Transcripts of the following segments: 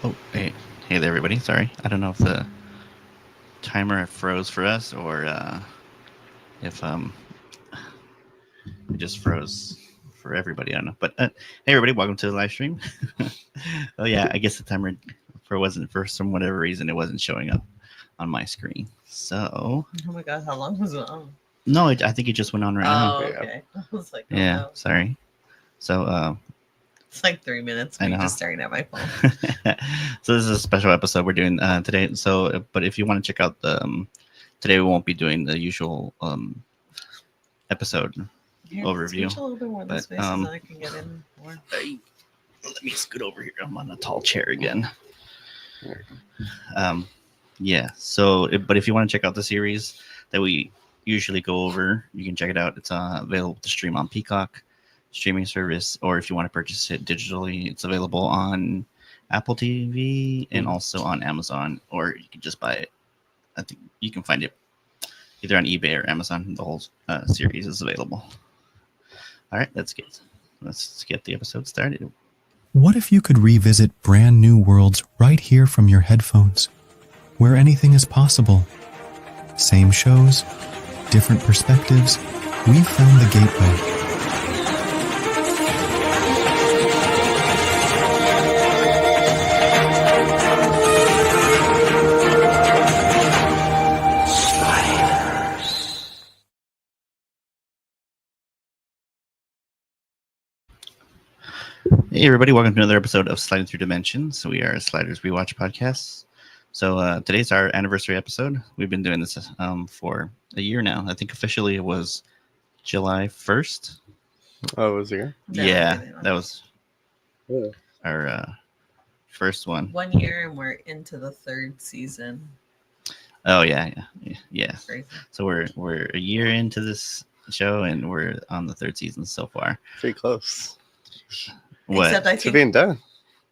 Oh, hey there, everybody. Sorry, I don't know if the timer froze for us or if it just froze for everybody. I don't know. But hey, everybody, welcome to the live stream. Oh yeah, I guess the timer wasn't for some whatever reason it wasn't showing up on my screen. So Oh my god, how long was it on? no, I think it just went on right now. Oh, okay. I was like, oh Yeah, no. sorry. So It's like 3 minutes. I Me know. just staring at my phone. So this is a special episode we're doing today. So, but if you want to check out the today, we won't be doing the usual episode Here, overview. scooch a little bit more this way so that I can get in more. Let me scoot over here. I'm on a tall chair again. Yeah. So, but if you want to check out the series that we usually go over, you can check it out. It's available to stream on Peacock streaming service, or if you want to purchase it digitally, it's available on Apple TV and also on Amazon, or you can just buy it. I think you can find it either on eBay or Amazon. The whole series is available. All right, let's get the episode started. What if you could revisit brand new worlds right here from your headphones, where anything is possible? Same shows, different perspectives. We've found the gateway. Hey everybody, welcome to another episode of Sliding Through Dimensions. We are Sliders Rewatch Podcasts. So today's our anniversary episode. We've been doing this for a year now. I think officially it was July 1st. Oh, it was here? Yeah, that was our first one. 1 year and we're into the third season. Oh yeah. Crazy. So we're a year into this show and we're on the third season so far. Pretty close. What? Except I To think, being done.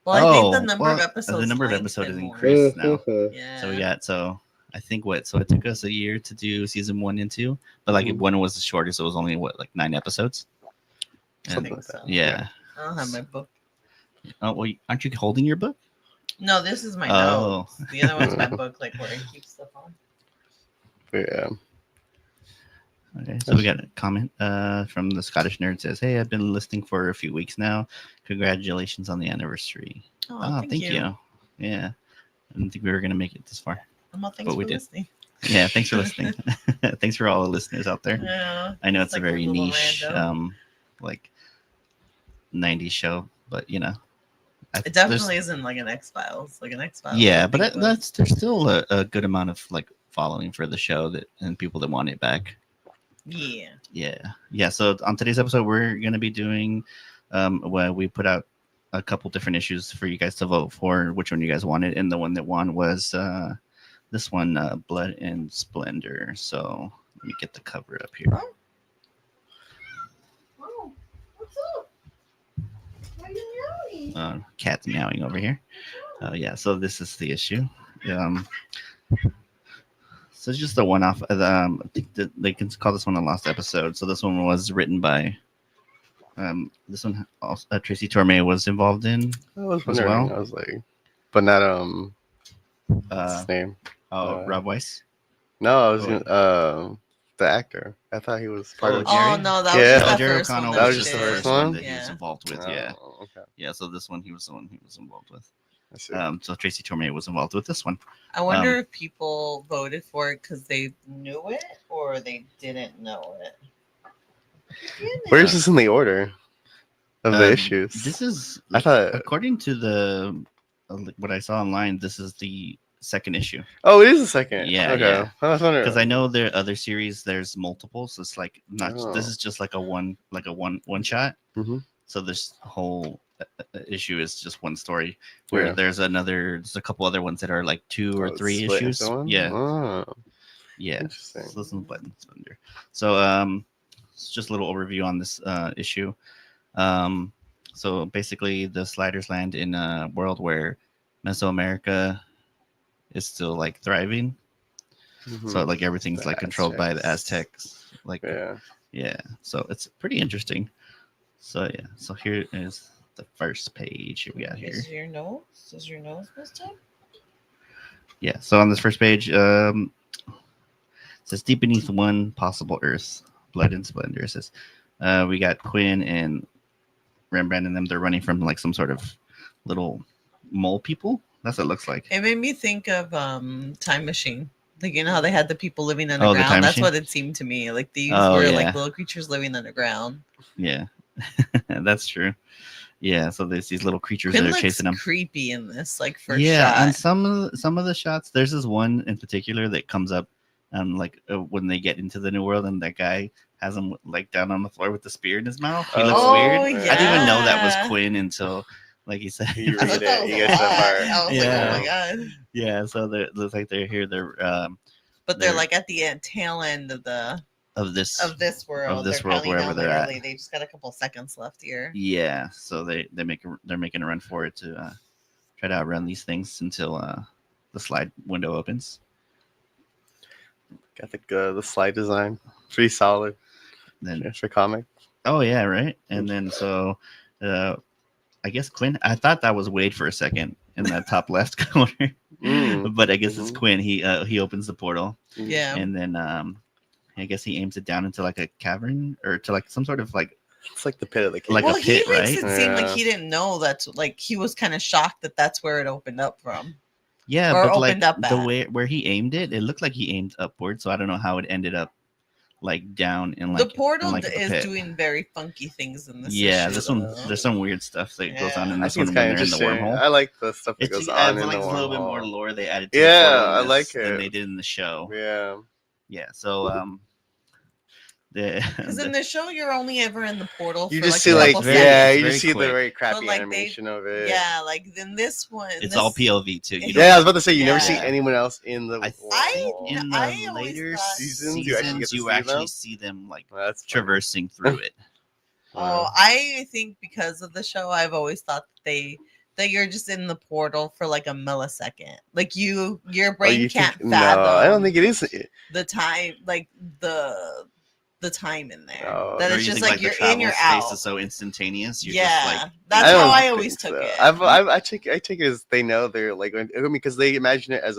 well, I think the number of episodes. The number of might episodes have is been more. increased now. Yeah. So we got I think so it took us a year to do season 1 and 2, but like one was the shortest, so it was only 9 episodes. Something like that. Yeah. I don't have my book. Oh well, aren't you holding your book? No, this is my Oh. notes. The other one's my book, like where I keep stuff on. Yeah. Okay, so we got a comment from the Scottish nerd says, "Hey, I've been listening for a few weeks now. Congratulations on the anniversary." Oh, thank you. Yeah, I didn't think we were gonna make it this far. Well, thanks But we for did. listening. Yeah, thanks for listening. Thanks for all the listeners out there. Yeah, I know it's a like very a little niche, random. like 90s show, but you know, It definitely isn't like an X-Files. Like an X-Files. Yeah, but there's still a good amount of like following for the show and people that want it back. Yeah. So on today's episode, we're gonna be doing where we put out a couple different issues for you guys to vote for which one you guys wanted, and the one that won was this one, Blood and Splendor. So let me get the cover up here. Oh, what's up? Why are you meowing? Cat's meowing over here. Yeah. So this is the issue. So it's just a one-off. I think that they can call this one a lost episode. So this one was written by this one. Also, Tracy Torme was involved in I was as wondering. well. I was like, but not what's his name? Rob Weiss. No, I was the actor. I thought he was part of. Oh no, that was Yeah. just the Jerry first O'Connell one. That was was just just the the first first one one? that he was involved with. Yeah. Okay. Yeah. So this one, he was the one he was involved with. I see. So Tracy Torme was involved with this one. I wonder if people voted for it because they knew it or they didn't know it. Where's this in the order of the issues? This is, I thought. according to the what I saw online, this is the second issue. Oh, it is the second. Yeah, Okay. yeah. I was wondering Because I know there are other series. There's multiple, so it's like not. Oh. This is just like a one shot. Mhm. So this whole issue is just one story. Where Yeah. there's a couple other ones that are like 2 or Oh, 3 split issues. into one? Yeah, Oh, yeah. interesting. So this one's Blood and Splendor. So it's just a little overview on this issue. So basically, the Sliders land in a world where Mesoamerica is still like thriving. So like everything's The like controlled by the Aztecs. Aztecs. Like Yeah. yeah. So it's pretty interesting. So yeah. So here is the first page we got here. Is your nose? Is your nose messed up? Yeah. So on this first page, it says deep beneath one possible Earth, Blood and Splendor. It says we got Quinn and Rembrandt and them. They're running from like some sort of little mole people. That's what it looks like. It made me think of Time Machine. Like, you know how they had the people living the underground? Time That's Machine? what it seemed to me. Like these Oh, were yeah. like little creatures living underground. Yeah, that's true. Yeah, so there's these little creatures Quinn that are looks chasing them. creepy in this, like first Yeah, shot. and some of the shots, there's this one in particular that comes up, like when they get into the new world, and that guy has him like down on the floor with the spear in his mouth. He looks Oh, weird. yeah. I didn't even know that was Quinn until, like he said. You I read thought that it, was you a get to the lot. part. I was Yeah. like, oh my god. Yeah, so it looks like they're here. But they're like at the tail end of this world. this They're world, counting wherever down they're at. literally. They just got a couple seconds left here. Yeah, so they're making a run for it to try to outrun these things until the slide window opens. Got the slide design. Pretty solid. Then For comic. oh yeah, right. And then so I guess Quinn. I thought that was Wade for a second in that top left corner, but I guess it's Quinn. He opens the portal, Yeah. and then I guess he aims it down into like a cavern or to like some sort of like It's like the pit of the cave. Like well, a pit, he makes right? it seem like Yeah. he didn't know that's like he was kind of shocked that that's where it opened up from. yeah, Or but like opened up the at. way where he aimed it, it looked like he aimed upward. So I don't know how it ended up like down in like The portal in, like, the is pit. doing very funky things in this. Yeah, issue, this one though. there's some weird stuff that goes on in I this think one it's when kind of they're in the interesting. wormhole. I like the stuff that It's goes I on feel in like the it's a little bit more wormhole. lore they added to Yeah, the portal I in like this than it. they did in the show. Yeah. Yeah, so Because in the show, you're only ever in the portal. You for just like see a like couple very- yeah, it's you very just see quick. the very crappy like, animation of it. Yeah, like in this one, it's all POV too. You Yeah, don't- Yeah, I was about to say you never see Yeah. anyone else in the I wormhole. think in I the always later thought- seasons, you actually get to you see actually them? see them like That's funny. traversing through it. Oh, I think because of the show, I've always thought that you're just in the portal for like a millisecond. Like your brain you can't think, fathom. No, I don't think it is. the time, like the time in there. Oh. that Or it's you just think, like the you're in, travel you're space out. is so instantaneous. You're Yeah, just like that's I how don't I think always took so. it. I take it as they know they're like I mean because they imagine it as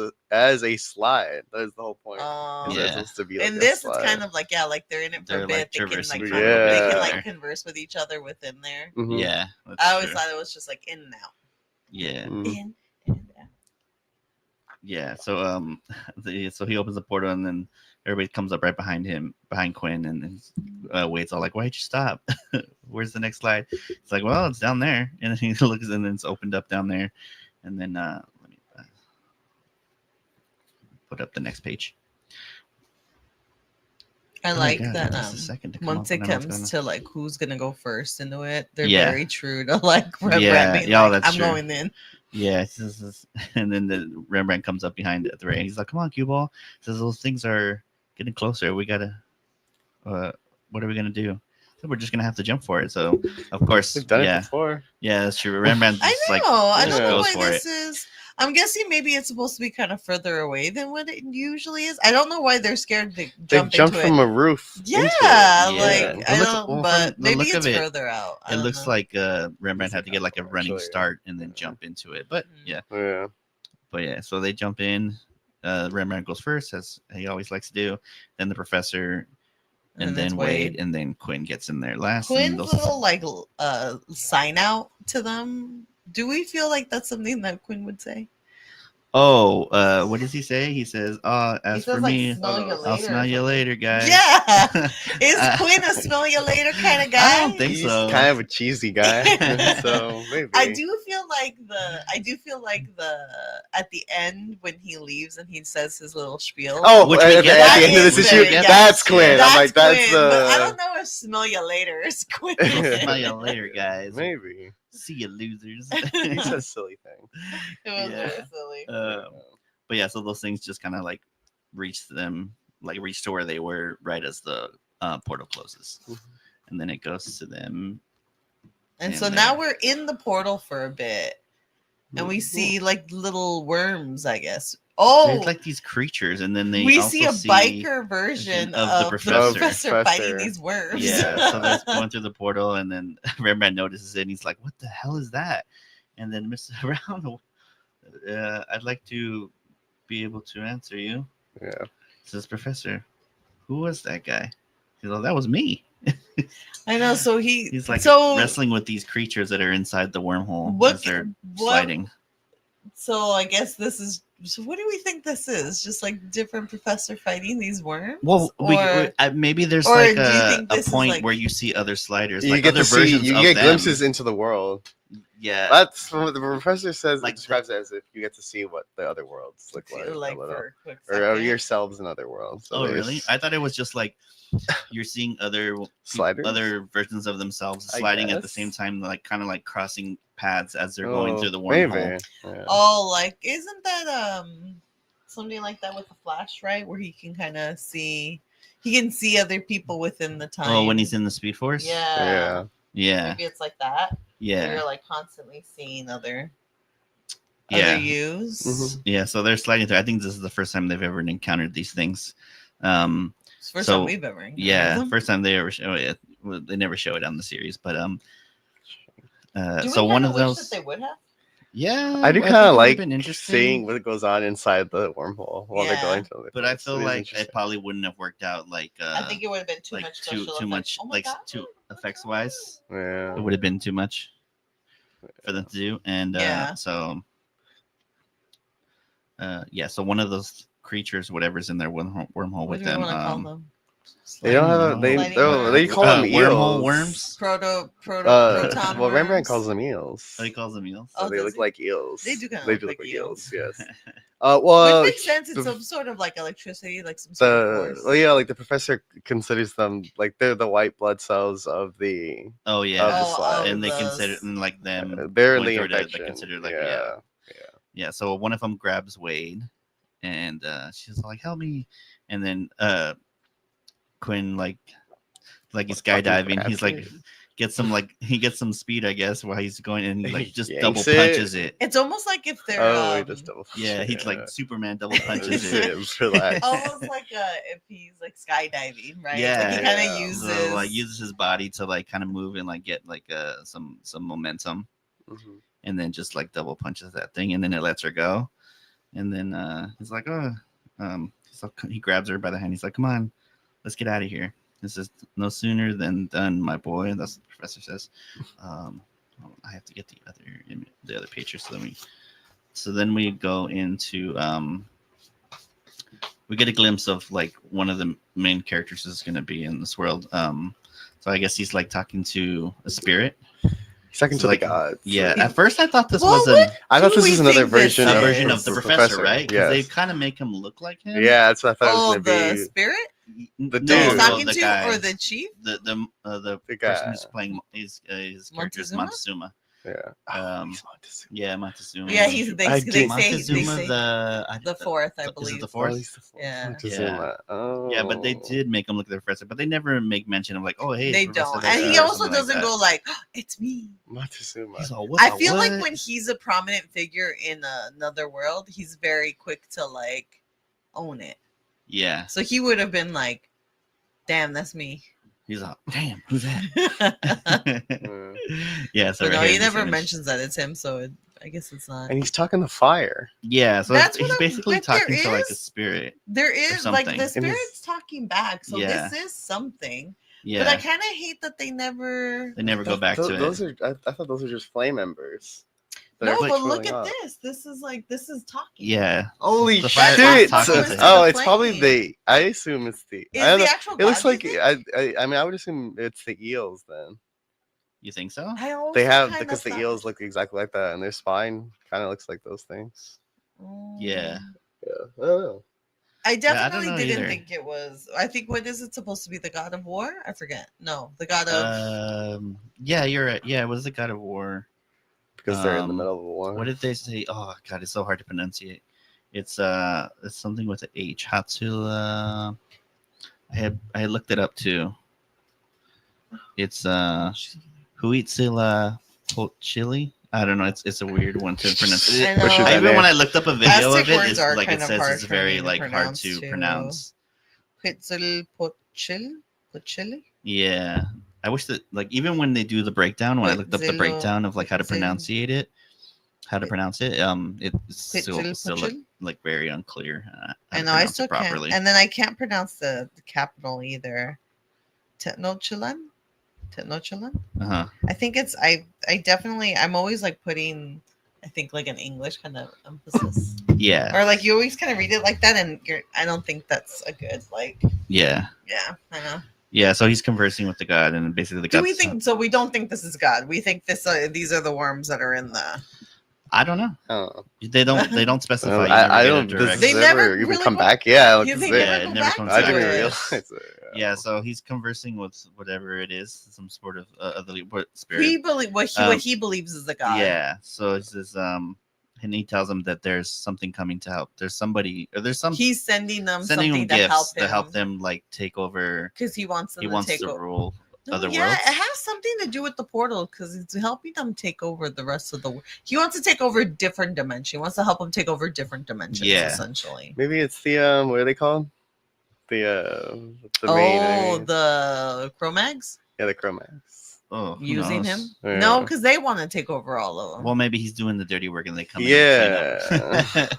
a slide. That's the whole point. Is Yeah. it's supposed to be like In a this, it's slide. kind of like like they're in it for They're, a bit. like, They can traversing like through kind of, they it. can Yeah. like converse with each other within there. Mhm. yeah. That's I always true. thought it was just like in and out, Yeah. Mhm. in and out. Yeah. So so he opens the portal and then everybody comes up right behind him, behind Quinn, and then Wade's all like, "Why'd you stop? Where's the next slide?" It's like, "Well, it's down there," and then he looks and then it's opened up down there, and then let me put up the next page. I Oh my like God, that. it takes a second to come Once up it and I know what's comes going to like who's gonna go first into it, they're Yeah. very true to like Rembrandt Yeah, being yeah, like, that's I'm true. going in. Yeah, and then the Rembrandt comes up behind the ray. He's like, "Come on, cue ball." Says those things are getting closer. We gotta. What are we gonna do? So we're just gonna have to jump for it. So of course, They've done it yeah, before. yeah, that's true. Rembrandt I just know. like I just don't know goes why for this it. is. I'm guessing maybe it's supposed to be kind of further away than what it usually is. I don't know why they're scared to They've jump jumped into from it. a roof. Yeah, into it. like The I look- don't. well, but from the maybe look it's of it, further out. I It don't looks know. like Rembrandt It's had to get like a running actually, start and then yeah. jump into it. But Mhm. yeah, Yeah. so they jump in. Rembrandt goes first, as he always likes to do. Then the professor, and that's then Wade, and then Quinn gets in there last. and Quinn's those- little like sign out to them. Do we feel like that's something that Quinn would say? Oh, what does he say? He says, as He for says, like, me, smell you I'll later smell or you something. later, guys." Yeah. Is Uh, Quinn a smell you later kind of guy? I don't think He's so. kind of a cheesy guy, so maybe. I do feel like the at the end when he leaves and he says his little spiel. Oh, Which at we the get that end of this is issue, there, yeah. that's Quinn. Yeah. I'm like, that's Quinn, but I the. don't know if smell you later is Quinn. I'll smell you later, guys. Maybe. See you, losers. He says silly things. It was Yeah. very silly. But yeah, so those things just kind of like reach to where they were right as the portal closes, and then it goes to them. And And so now there. we're in the portal for a bit. and we see like little worms, I guess. There's Oh, like these creatures, and then they we also see a biker version of of the the professor. professor fighting these worms. Yeah, so they're going through the portal, and then Rembrandt notices it, and he's like, "What the hell is that?" And then Mr. Brown, I'd like to be able to answer you. Yeah. Says, "Professor, who was that guy?" He's like, "That was me." I know. So he's like so wrestling with these creatures that are inside the wormhole What- as they're what- sliding. So I guess this is. So what do we think this is? Just like different professor fighting these worms? Well, or maybe there's or like do you think a this is point like- where you see other sliders, You like get other to see, versions you of get them. glimpses into the world. Yeah, That's what the professor says. Like It describes it as if you get to see what the other worlds look like, like a little. for a quick or second? yourselves in other worlds. So oh, there's really? I thought it was just like you're seeing sliders. other versions of themselves I sliding at the guess. same time, like kind of like crossing paths as they're going through the wormhole. Maybe. Yeah. Oh, like isn't that something like that with the Flash, right? Where he can kind of see, he can see other people within the time. Oh, when he's in the Speed Force. Yeah. Yeah. Maybe it's like that. Yeah. You're like constantly seeing other Yeah. use. Mhm. Yeah. So they're sliding through. I think this is the first time they've ever encountered these things. It's the first So, time we've ever encountered Yeah, them. first time they ever show it. Well, they never show it on the series, but Do we so one kinda of wish those. that they would have. Yeah, I do think kind it of would've like been interesting, seeing what goes on inside the wormhole while they're Yeah. going to other but I places. feel It is like it interesting. probably wouldn't have worked out like I think it would have been too like much. too special much effects. Oh my like God. too effects wise. Yeah. It would have been too much for them to do, and Yeah. so yeah, so one of those creatures, whatever's in their wormhole What with do we them, want to call them? They don't have a, they Sliding oh, they worms. call them eels. wormhole worms. Proton well, Rembrandt worms. calls them eels. Oh, he calls them eels. Oh, So they does look he? like eels. They do kinda They look do like look like eels. eels. Yes. Well, Which makes sense. It's the- some sort of like electricity, like some sort of force. well, yeah, like the professor considers them like they're the white blood cells of the Oh of yeah, the slide. and they those. consider and like them. they're going the through it, they infection. consider like yeah. yeah. So one of them grabs Wade, and she's like, "Help me!" And then Quinn like he's Fucking skydiving. He's like bastard. gets some speed, I guess, while he's going, and he like just Yanks double it. punches it. It's almost like if they're Oh, he just double. Yeah, he's like Superman double punches Just it. relax. almost like if he's like skydiving, right? Yeah. Like he kind Yeah. of uses So, like uses his body to like kind of move and like get like some momentum, Mhm. and then just like double punches that thing, and then it lets her go, and then he's like, he grabs her by the hand. He's like, "Come on, let's get out of here. This is no sooner than done, my boy." That's what the professor says. I have to get the other picture. So then we go into we get a glimpse of like one of the main characters is going to be in this world. So I guess he's like talking to a spirit. He's talking So, to like, the gods. Yeah. At first, I thought this Well, was what I thought do this we was another think this version, a is? version of the professor, right? Because Yes. they kind of make him look like him. Yeah, that's what I thought oh it was the gonna be. spirit The that dude. he's No, talking the to, guy. or the chief. The The person who's guy. playing his character is Montezuma? Montezuma. Yeah. He's Yeah, Montezuma. Yeah, he's they, I they did- say Montezuma they say the fourth, I is it believe. the fourth? he's the fourth. Yeah. Montezuma. Oh. Yeah, but they did make him look like the professor, but they never make mention of like, oh hey, They Professor don't, this and or he also something like doesn't that. go like, "Oh, "It's me." Montezuma. He's all, "What I the feel like what?" when he's a prominent figure in another world, he's very quick to like own it. Yeah, So he would have been like, "Damn, that's me." he's all, damn, who's that? Yeah. Yeah, so But right no, here he in this never image. mentions that it's him, so I guess it's not. And he's talking to fire. Yeah, so That's he's what basically but there talking to like a is- spirit. There is like something. the And spirit's talking back, so Yeah. this is something. Yeah, But I kind of hate that they never. they never go back to Those it. are. I thought those were just flame embers. that No, are but look controlling at us. this. This is talking. Yeah, Holy The fire shit! talking to him. Oh, it's probably Flame. the. I assume it's the. Is I don't the know. actual It looks god, like you think? I mean I would assume it's the eels then. you think so? I also They have kinda because the thought- eels look exactly like that, and their spine kind of looks like those things. Yeah. Yeah, I don't know. I don't definitely know didn't either. think it was. I think what is it supposed to be? The god of war? I forget. No, the god of. Yeah, you're right. Yeah, it was the God of War. Because they're in the Um, middle of a war. What did they say? Oh god, it's so hard to pronunciate. It's something with an H. Hatsula. I looked it up too. It's Huitzila Chili. I don't know. It's a weird one to pronounce. I know. Push it down Even there. when I looked up a video Aztec of it, words it's are like it kind of says hard it's for me very to like hard pronounce, to too. pronounce. Quetzalcoatl? Yeah, I wish that like even when they do the breakdown, when I looked up the Quetzalo- breakdown of like how to Quetzal- pronunciate it, it's still Quetzalcoatl? like very unclear how I to know, I pronounce still it properly. can't. And then I can't pronounce the capital either. Tenochtitlan? Tenochtitlan? Uh-huh. I think it's I definitely I'm always like putting I think like an English kind of emphasis. Yeah, Or like you always kind of read it like that and I don't think that's a good like yeah, I know. yeah. So he's conversing with the god, and basically the god. Do we think so? We don't think this is God. We think these are the worms that are in the. I don't know. Oh. They don't specify. You I never don't. get a Does direct- They this never ever even really come go- back? Yeah. You This think is they Yeah, never it go never back comes to I didn't back. even it? realize it. Yeah, so he's conversing with whatever it is, some sort of other spirit. He believe what he believes is a God. Yeah, so it's this and he tells them that there's something coming to help. There's somebody, or there's some He's sending them sending something them gifts to help him them like take over. because he wants them He to wants take to over. rule No, other yeah, worlds. it has something to do with the portal because it's helping them take over the rest of the world. He wants to take over different dimensions. He wants to help them take over different dimensions, Yeah. essentially. Maybe it's the what are they called? The main enemy. The Cro-Mags the Chromax. Oh, who using knows? him? Yeah. No, because they want to take over all of them. Well, maybe he's doing the dirty work and they come in Yeah. and clean up.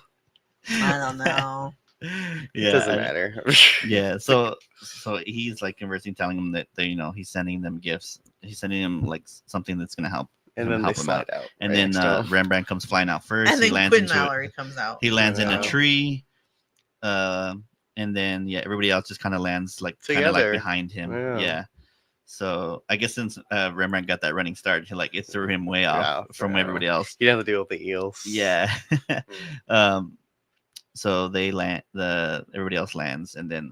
I don't know. It doesn't matter. Yeah, so he's like conversing, telling them that he's sending them gifts. He's sending them like something that's gonna help. And him then they help him slide out. out. And right then next to him. Rembrandt comes flying out first. And He then lands Quinn into Mallory comes out. He lands in a Wow. tree. And then everybody else just kind of lands like kind of like Together. behind him. Yeah. Yeah. So I guess since Rembrandt got that running start, it threw him way off from Yeah. everybody else. You don't have to deal with the eels. Yeah. So they land. Everybody else lands, and then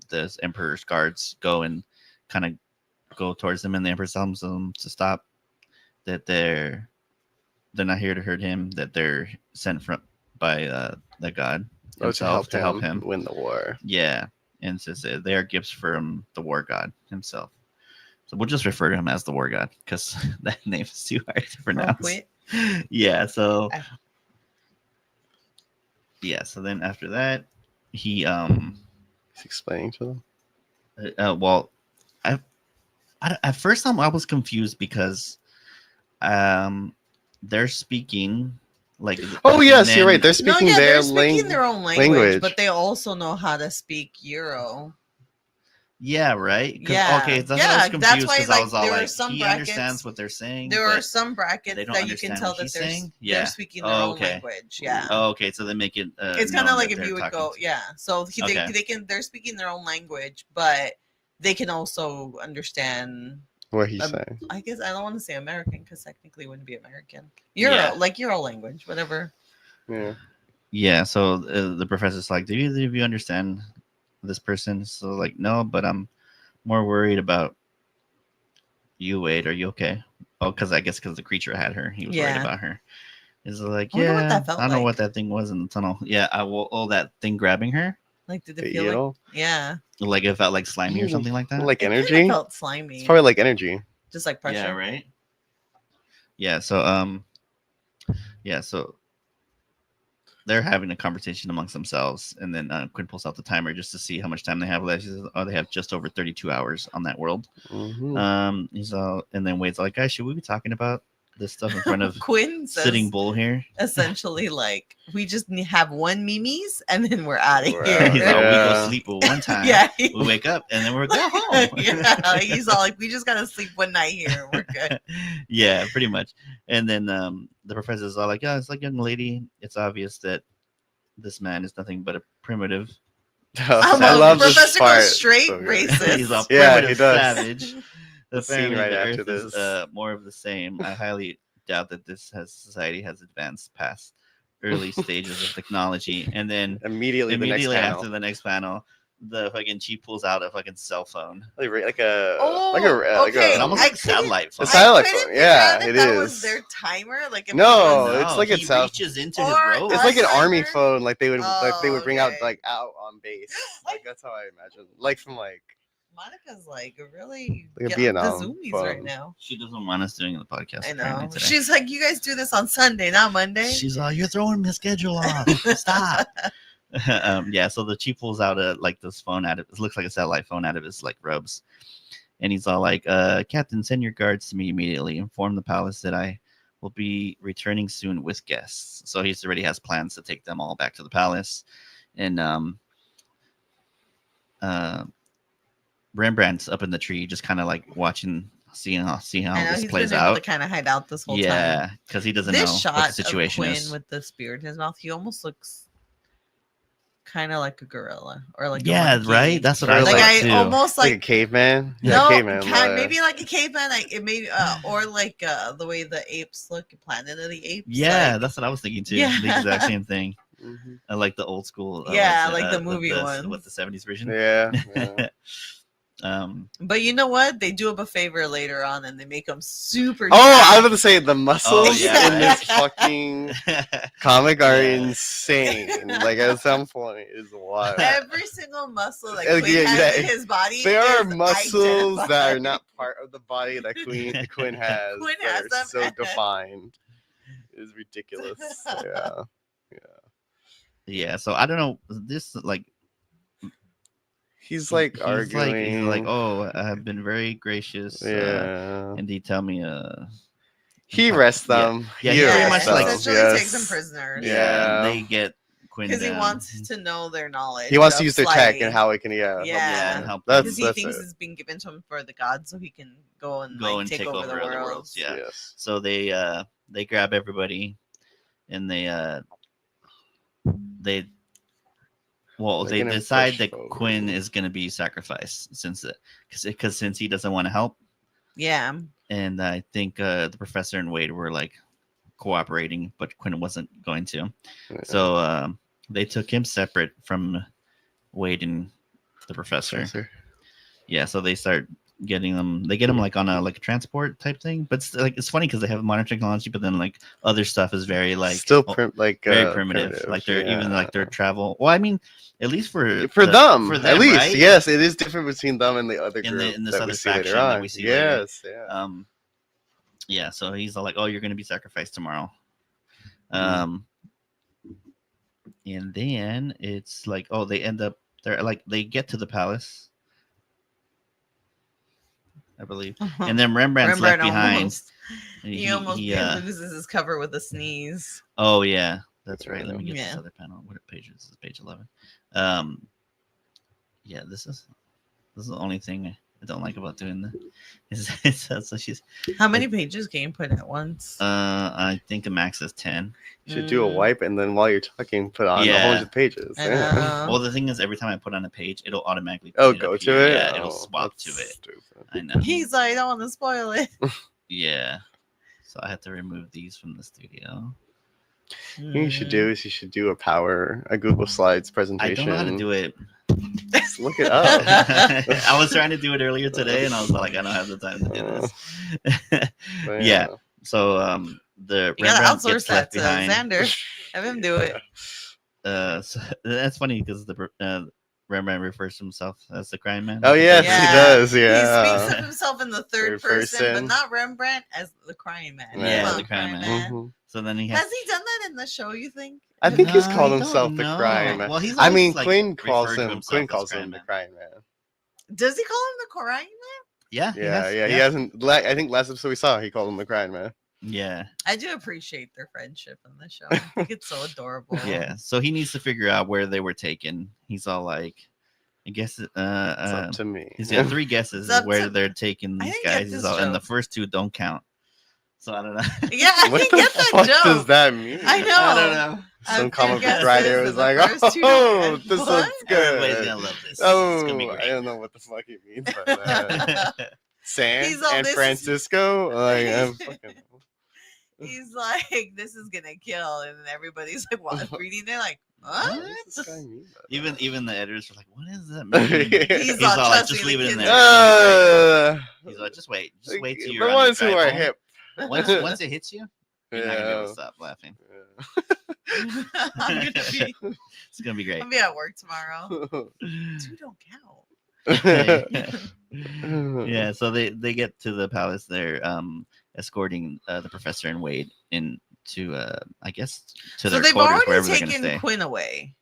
the Emperor's guards go and kind of go towards him, and the Emperor tells them to stop. That they're not here to hurt him. That they're sent by the god himself to help him win the war. Yeah, and says that they are gifts from the war god himself. So we'll just refer to him as the war god because that name is too hard to pronounce. Yeah. So. Yeah. So then after that, he He's explaining to them. well, at first I was confused because they're speaking like. Oh yes, then- you're right. They're speaking they're speaking their own language, language. but they also know how to speak Euro. Yeah, right. Yeah. Okay, that's Yeah, why I was that's confused why, because I like, was all there are like, some he brackets- understands what they're saying. There are but some brackets they don't that you can understand tell what that he's they're saying? Yeah. they're speaking their Oh, own okay. language. Yeah. Oh, okay, so they make it. It's kind known of like that if you they're would talking go, to- yeah. So Okay. they're speaking their own language, but they can also understand. What he's saying. I guess I don't want to say American because technically it wouldn't be American. Euro, Yeah. like Euro language, whatever. Yeah. Yeah, so the professor's like, do either of you understand this person? So like, no, but I'm more worried about you, Wade. Are you okay? Oh, because the creature had her. He was worried Yeah. about her. He's like, I wonder what yeah, that felt I don't know like. what that thing was in the tunnel. Yeah, that thing grabbing her. Like, did The it feel eel? like? Yeah. Like it felt like slimy or something like that. Like It kinda energy? felt slimy. It's probably like energy. Just like pressure. Yeah, right. Yeah, so so they're having a conversation amongst themselves, and then Quinn pulls out the timer just to see how much time they have left. He says, "Oh, they have just over 32 hours on that world." Mhm. He's all, and then Wade's like, "Guys, should we be talking about this stuff in front of Quinn says Sitting Bull here?" essentially like we just have one Mimi's and then we're out of We're here. out. He's like, "We go Yeah. sleep one time, Yeah. we wake up, and then we're go home." Yeah, he's all like, we just gotta sleep one night here. We're good. Yeah, pretty much. And then the professor's all like, "Yeah, it's like, young lady. It's obvious that this man is nothing but a primitive." I love the this professor part. goes straight So good. racist. He's a Yeah, primitive he does. savage. The scene Apparently, right the after Earth is this. more of the same. I highly doubt that society has advanced past early stages of technology. And then Immediately the next after panel. the next panel, the fucking chief pulls out a fucking cell phone. Like a okay. It almost I like satellite phone. A satellite I couldn't phone, figure yeah, out if it that is. was their timer. Like if No, it was- it's like he it's out- reaches into his Or robe. It's like an Timer? army phone, like they would Oh, bring out okay. like out on base. Like that's how I imagine. Like from like Monica's like really Like a getting the Vietnam zoomies fun. right now. She doesn't want us doing the podcast. I apparently, know. today. She's like, you guys do this on Sunday, not Monday. She's you're throwing my schedule off. Stop. Yeah, so the chief pulls out like this phone out of it looks like a satellite phone out of his like robes. And he's all like, Captain, send your guards to me immediately. Inform the palace that I will be returning soon with guests. So he already has plans to take them all back to the palace. And Rembrandt's up in the tree, just kind of like watching, seeing how I know this he's plays been able out. to kind of hide out this whole time. Yeah, because he doesn't This know shot what the situation of Quinn is. with the spear in his mouth, he almost looks kind of like a gorilla or like a Yeah, monkey. right. That's what I Or like I too. almost Like a like caveman. no, caveman. maybe like a caveman. Like it may or like the way the apes look, Planet of the Apes. Yeah, like, that's what I was thinking too. Yeah. The exact same thing. Mhm. I like the old school. Yeah, like the movie ones. What the 70s version? Yeah. yeah. But you know what? They do him a favor later on, and they make him super. Oh, I was jacked. about to say the muscles yeah, in this right. fucking comic are Yeah. insane. Like at some point, is wild. Every single muscle that Yeah, Quinn has yeah. in his body. There are is muscles that are identified. not part of the body that Quinn has. Quinn that has are them. so defined. It's ridiculous. Yeah. Yeah, so I don't know. This like He's like he's arguing. He's like, oh, I've been very gracious. yeah. And they tell me, He rests Yeah. them. Yeah, he he pretty arrests much, like, them, essentially yes. takes them prisoners. Yeah. they get Quinn Because he down. wants to know their knowledge. He wants to of use their tech sliding. and how it can, help Yeah. them. help That's, Because he that's thinks it. it's been given to him for the gods, so he can go and take over the other world. worlds. Yeah. Yes. So they grab everybody, and they They're they gonna decide push that forward. Quinn is going to be sacrificed since he doesn't want to help. Yeah. And I think the professor and Wade were like cooperating, but Quinn wasn't going to. Yeah. So they took him separate from Wade and the professor. Yeah, so they start getting them. They get them like on a transport type thing. But it's funny because they have modern technology, but then like other stuff is very like Still very primitive. Like they're even like their travel. Well, I mean, at least for them, at least, right? yes, it is different between them and the other group in this that other we see later faction that on. we see later. Yes, yeah. Yeah, so he's all like, "Oh, you're going to be sacrificed tomorrow." Mm-hmm. And then it's like, oh, they get to the palace, I believe, and then Rembrandt's left behind. Almost, he almost loses his cover with a sneeze. Oh yeah, that's right. Let me get Yeah. this other panel. What page is this? Page 11. Yeah, this is the only thing I don't like about doing this. So she's. How many pages can you put at once? I think the max is 10. You should do a wipe, and then while you're talking, put on a whole bunch of pages. I Yeah. know. Well, the thing is, every time I put on a page, it'll automatically. Oh, put it go up to here. it. Yeah, it'll Oh, swap to that's it. Stupid. I know. He's like, I don't want to spoil it. Yeah. So I have to remove these from the studio. What you should do is you should do a Google Slides I presentation. don't know how to do it. Just look it up. I was trying to do it earlier today, and I was like, I don't have the time to do this. But Yeah. So the You gotta Rembrandt outsource gets that left to behind. Xander. Have him do it. So that's funny because the Rembrandt refers to himself as the crime man. Oh yes, Yeah. he does. He Yeah. speaks of himself in the third Third person, but person. not Rembrandt as the crying man. Yeah, Come on, the crying crying man. Mhm. So then he Has has. he done that in the show, you think? I think he's No, called I himself don't the know. crying man. Well, he's I always, mean, like, Quinn calls referred to him. himself Quinn as calls Crying him the Man. crying man. Does he call him the crying man? Yeah. he Yeah, has- yeah. He hasn't. I think last episode we saw, he called him the crying man. Yeah. I do appreciate their friendship in the show. I think it's so adorable. Yeah. So he needs to figure out where they were taken. He's all like, I guess It's up to me. he's got 3 guesses It's up where to- they're taking I these didn't get guys. He's this all, and the joke. first 2 don't count. So I don't know. Yeah, I What didn't the get that fuck joke. does that mean? I know. I don't know. Some I've comic guessed book writer this, was and the like, first 2 "Oh, don't this count." looks Everybody's good." gonna love this. Oh, It's gonna be I great. don't know what the fuck he means by that. San He's all, and "This is-" Francisco. Like, I'm fucking. He's like, this is gonna kill, and then everybody's like, what? Reading it, like, what? What does this guy mean by that? even the editors are like, what does that mean? He's He's all, all like, "Trust just me, leave the it in kids there. are He's like, just wait till the you're on ones your who are drive home. hip. Once it hits you, you're not gonna be able to stop laughing. I'm gonna be It's gonna be great. at work tomorrow. 2 don't count. Yeah, so they get to the palace. They're escorting the professor and Wade into I guess to So their they've quarters already wherever they're gonna taken stay. Quinn away.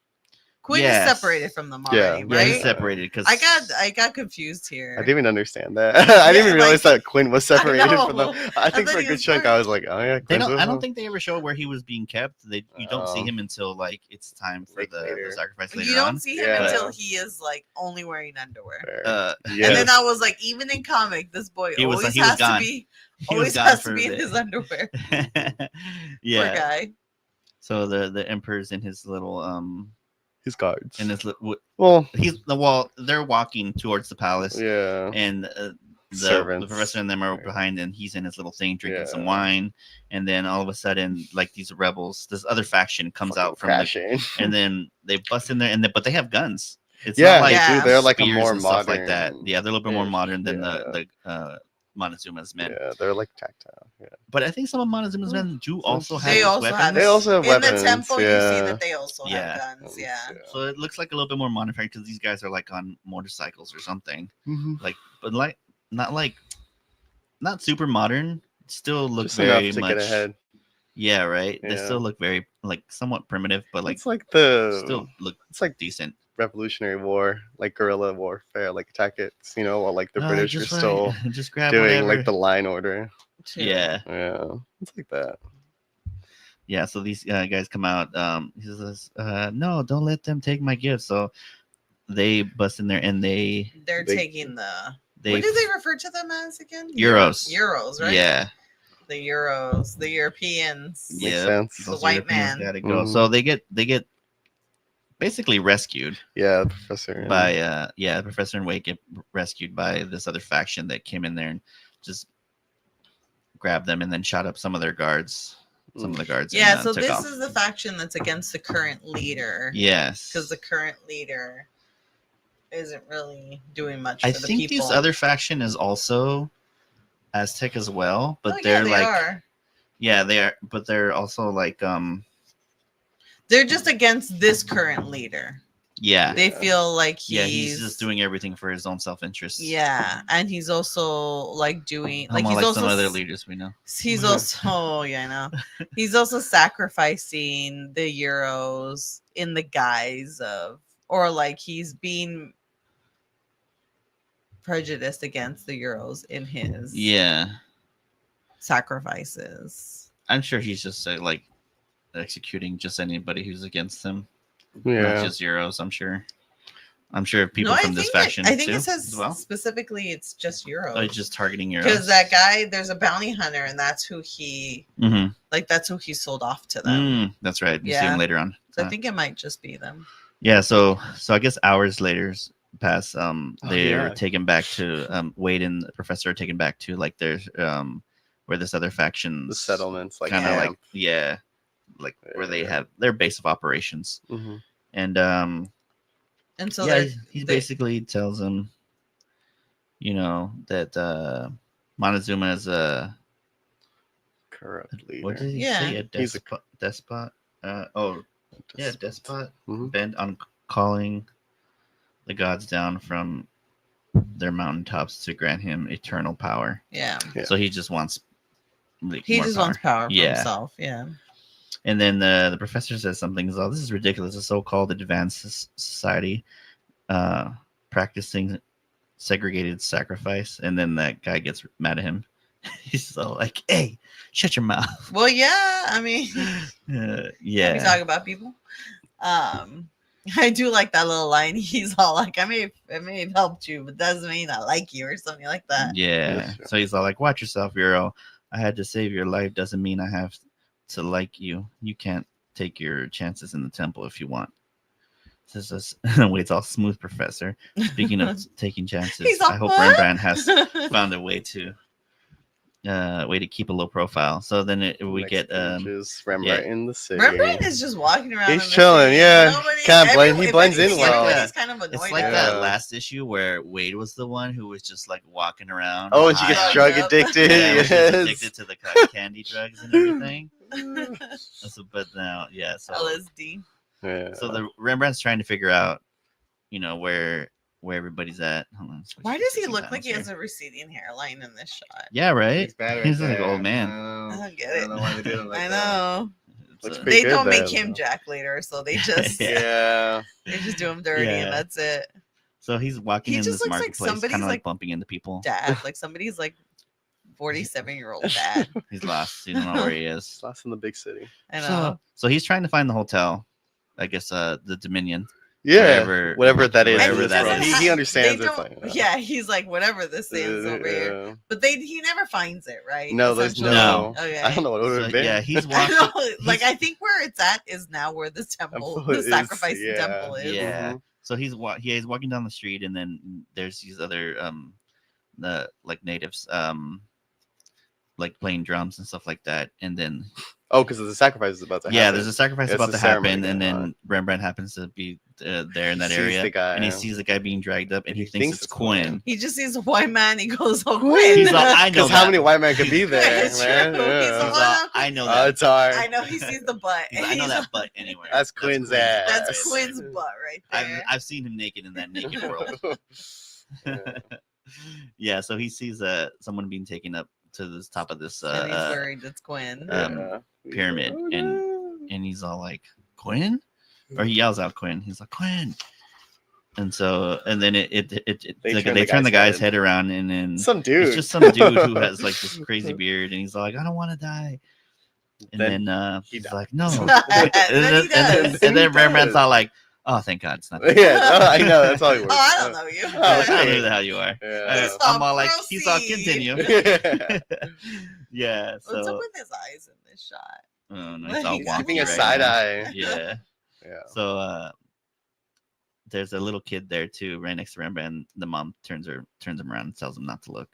Quinn Yes. is separated from them Yeah. already, Yeah, he's right? separated because I got confused here. I didn't even understand that. I didn't even realize like, that Quinn was separated from them. know. I I think thought for a he good was chunk, part- I was like, oh yeah, they Quinn's don't. with I don't them. think they ever show where he was being kept. You don't see him until like it's time for Like the later. sacrifice later You don't on. see him Yeah. until he is like only wearing underwear. Fair. And Yes. then I was like, even in comic, this boy He was always he was has to gone. be He was always gone has for to a be in bit. his underwear. Yeah. Poor guy. So the emperor's in his little his guards. in his well, he's the wall. They're walking towards the palace. yeah. And the Servants. professor and them are Right. behind, and he's in his little thing drinking some Yeah. wine. And then all of a sudden, like these rebels, this other faction comes Fucking out from the, crashing. and then they bust in there, but they have guns. It's Yeah, not like Yeah. they do. They're like a spears more and modern. stuff like that. Yeah, they're a little bit more ish. modern than Yeah. the Montezuma's men. Yeah, they're like tactile. Yeah. But I think some of Montezuma's men do also have They also weapons. have They also have in weapons. the temple. You see yeah. that they also Yeah. have guns. Yeah. So it looks like a little bit more modern because these guys are like on motorcycles or something. Mhm. Like, but not super modern. Still look Just very enough to much. get ahead. Yeah, right. They Yeah. still look very like somewhat primitive, but like It's like the still look it's like decent. Revolutionary War, like guerrilla warfare, like tactics. While like the British were just still just grab doing whatever. like the line order. Yeah, Yeah, it's like that. yeah. So these guys come out. He says, "No, don't let them take my gifts." So they bust in there and They're They- taking the. they What do they refer to them as again? Euros. Euros, right? Yeah, The Euros, the Europeans. Makes yeah. sense. The white man. Gotta go. Mhm. So they get basically rescued Yeah, the professor. by the professor and Wade get rescued by this other faction that came in there and just grabbed them and then shot up some of their guards. Some of the guards. Yeah, and, so took this off. is the faction that's against the current leader. Yes, Because the current leader isn't really doing much I for the think people. this other faction is also Aztec as well, but Oh, yeah, they're they like are. yeah, they are, but they're also like They're just against this current leader. yeah, They Yeah. feel like he's just doing everything for his own self-interest. Yeah, and he's also like doing like Almost he's like also some other leaders we know. he's also yeah, I know. He's also sacrificing the Euros in the guise of or like he's being prejudiced against the Euros in his Yeah, sacrifices. I'm sure he's just like executing just anybody who's against him, Yeah. not just Euros. I'm sure people No, from this faction I think too, it says as well. specifically it's just Euros. Oh, just targeting Euros. Because that guy, there's a bounty hunter, and that's who he that's who he sold off to them. That's right. You see Yeah. him later on. So I think it might just be them. Yeah, so I guess hours later pass. They're yeah. taken back to Wade and the professor are taken back to like their where this other faction The settlements, like kind of camp. like where they Yeah. have their base of operations. Mhm. And And so yeah, they're- he they- basically tells him, that Montezuma is a corrupt leader. what did he Yeah. say? A He's a- despot. Despot Mhm. bent on calling the gods down from their mountaintops to grant him eternal power. yeah. Yeah. So he just wants He more just power. wants power for Yeah. himself. Yeah. And then the professor says something. He's like, this is ridiculous. A so-called advanced society practicing segregated sacrifice. And then that guy gets mad at him. He's so like, hey, shut your mouth. Well, yeah. I mean, Yeah. we talk about people. I do like that little line. He's all like, I may have helped you, but doesn't mean I like you or something like that. Yeah. Yes, sure. So he's all like, watch yourself, Euro. I had to save your life. Doesn't mean I have to like you. You can't take your chances in the temple if you want. Says Wade's all smooth, professor. Speaking of taking chances, He's all, I hope "What?" Rembrandt has found a way to keep a low profile. So then we Next get page is Rembrandt in the city. Rembrandt is just walking around. He's in the chilling, city. yeah. Nobody- Can't blame- everyone- he if blends in anything, well. everybody's kind of annoyed. it's like at that him. last issue where Wade was the one who was just like walking around. Oh, and she gets high. drug Yep. addicted. Yeah, when she Yes. gets addicted to the candy drugs and everything. But now, yeah. So LSD. Yeah. So the Rembrandt's trying to figure out, where where everybody's at. Hold on, Why does he look like he here. has a receding hairline in this shot? Yeah, right. He's bad right He's like an there. old man. I don't get I it. don't know why they did it like I that. know. It's, Looks uh, pretty They good don't make then. him Jack later, so they just Yeah. they just do him dirty, Yeah. and that's it. So he's walking He in just this looks like marketplace, somebody's, kind of like like, bumping into people. Dad, like somebody's like 47-year-old dad. He's lost. He don't know where he is. It's lost in the big city. I know. So he's trying to find the hotel. I guess the Dominion. Yeah. Whatever- Whatever that is. whatever And that bro. is. He understands they it. don't- Like, Yeah, he's like, whatever this is over here. yeah. But he never finds it, right? No, there's Essentially. no. Okay. I don't know what it would So, have been. yeah, he's I walking. know, like I think where it's at is now where this temple, Temple the is, sacrifice yeah. temple is. Yeah. Mhm. So he's walking down the street, and then there's these other the like natives like playing drums and stuff like that, and then Oh, because the sacrifice is about to happen. yeah, there's a sacrifice It's about a to ceremony happen, and going then on. Rembrandt happens to be there in that Sees area, the guy, and he yeah. sees the guy being dragged up, and he He thinks thinks it's it's Quinn. Quinn. He just sees a white man. He goes, "Oh, Quinn. Quinn." He's all, I know Because how that. many white men could be there, It's man? true. He's He's a all, lot. I know Oh, that. it's hard. I know he sees the butt. He's like, I know He's that like, butt anywhere. That's Quinn's ass. That's Quinn's butt right there. I've seen him naked in that naked world. Yeah. Yeah, so he sees someone being taken up to the top of this and he's worried it's Quinn. pyramid, Oh, and no. and he's all like, Quinn, or he yells out Quinn. He's like, Quinn, and so and then they turn the guy's head around, and then Some dude. it's just some dude who has like this crazy beard, and he's like, I don't want to die. And then he he's dies. like, no. Then he does. And then He Rembrandt's does. all like, oh, thank God, it's not. Yeah, I know. That's all he Oh, works. I don't know you. I don't know hey. who the hell you are. Yeah. Stop, I'm all like, proceed. he's all continue. Yeah. Yeah. What's up So with his eyes in this shot? oh, no, it's all He's wonky Giving a right side now. eye. Yeah. Yeah. So there's a little kid there too, right next to Rembrandt. The mom turns him around and tells him not to look.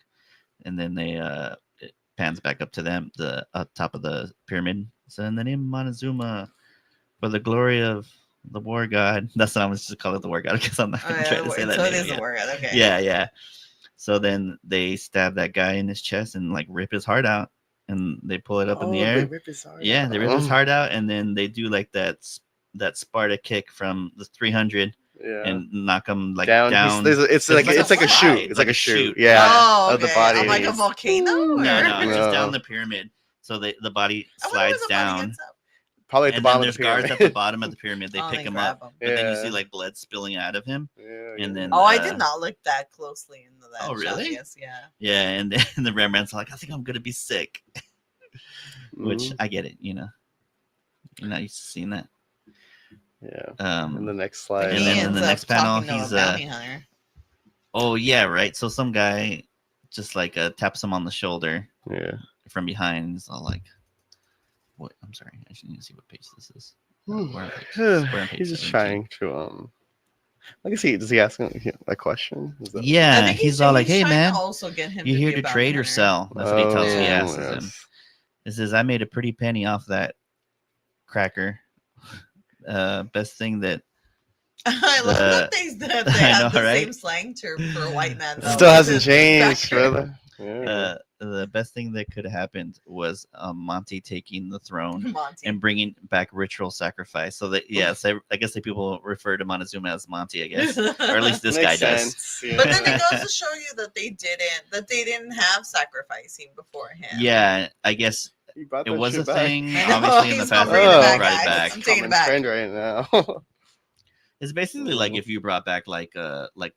And then it pans back up to them, the top of the pyramid. So in the name of Montezuma, for the glory of the war god. That's what I was just call it, the war god, because I'm not Oh, gonna yeah, try to say that. so it name is yet. a word. Okay. Yeah. So then they stab that guy in his chest and like rip his heart out, and they pull it up in the Oh, air. they rip his heart Yeah, out. they rip his heart out, and then they do like that Sparta kick from the 300 Yeah. and knock him like down. down. It's like a slide. shoot. It's like a shoot. Yeah. Oh, Of the okay. body. I'm like a volcano. No, or- no, it's just No. down the pyramid. So the body I wonder where slides the body down, gets up. Probably at the and then bottom there's of the guards pyramid. at the bottom of the pyramid. They Oh, pick they him grab up, him. but then you see Yeah. like blood spilling out of him, Yeah, and then Oh, I did not look that closely into that. Oh, shot, really? Yes, yeah. Yeah, and then the Rembrandt's like, I think I'm gonna be sick, which Mhm. I get it. You're not used to seeing that. Yeah. Um, And the next He slide. And then in ends the up next panel, talking to a he's, bounty hunter. oh yeah, right. So some guy just like taps him on the shoulder Yeah. from behind. He's all like, "What? I'm sorry. I should need to see what page this is." We're on page- we're on page He's just 17. trying to I guess does he ask him a question? Is that- I Yeah, think he's all like, "Hey trying to man, also get him you to here be to a bounty trade or hunter. sell?" That's what he tells. He asks him. yes. He says, "I made a pretty penny off that cracker. Best thing that I love that they I have know, the right? same slang term for a white man. though, Still which hasn't is changed, cracker. brother. Yeah. the best thing that could have happened was Monty taking the throne Monty. and bringing back ritual sacrifice. So that yes, I guess the people refer to Montezuma as Monty, I guess, or at least this guy Makes does. sense, yeah. But then it goes to show you that they didn't have sacrificing beforehand. Yeah, I guess He brought it that was a shit back. thing. I know, Obviously, in the he's past, not they bringing it didn't back, brought it guys. back. I'm taking it Common back. trend right now. It's basically like if you brought back like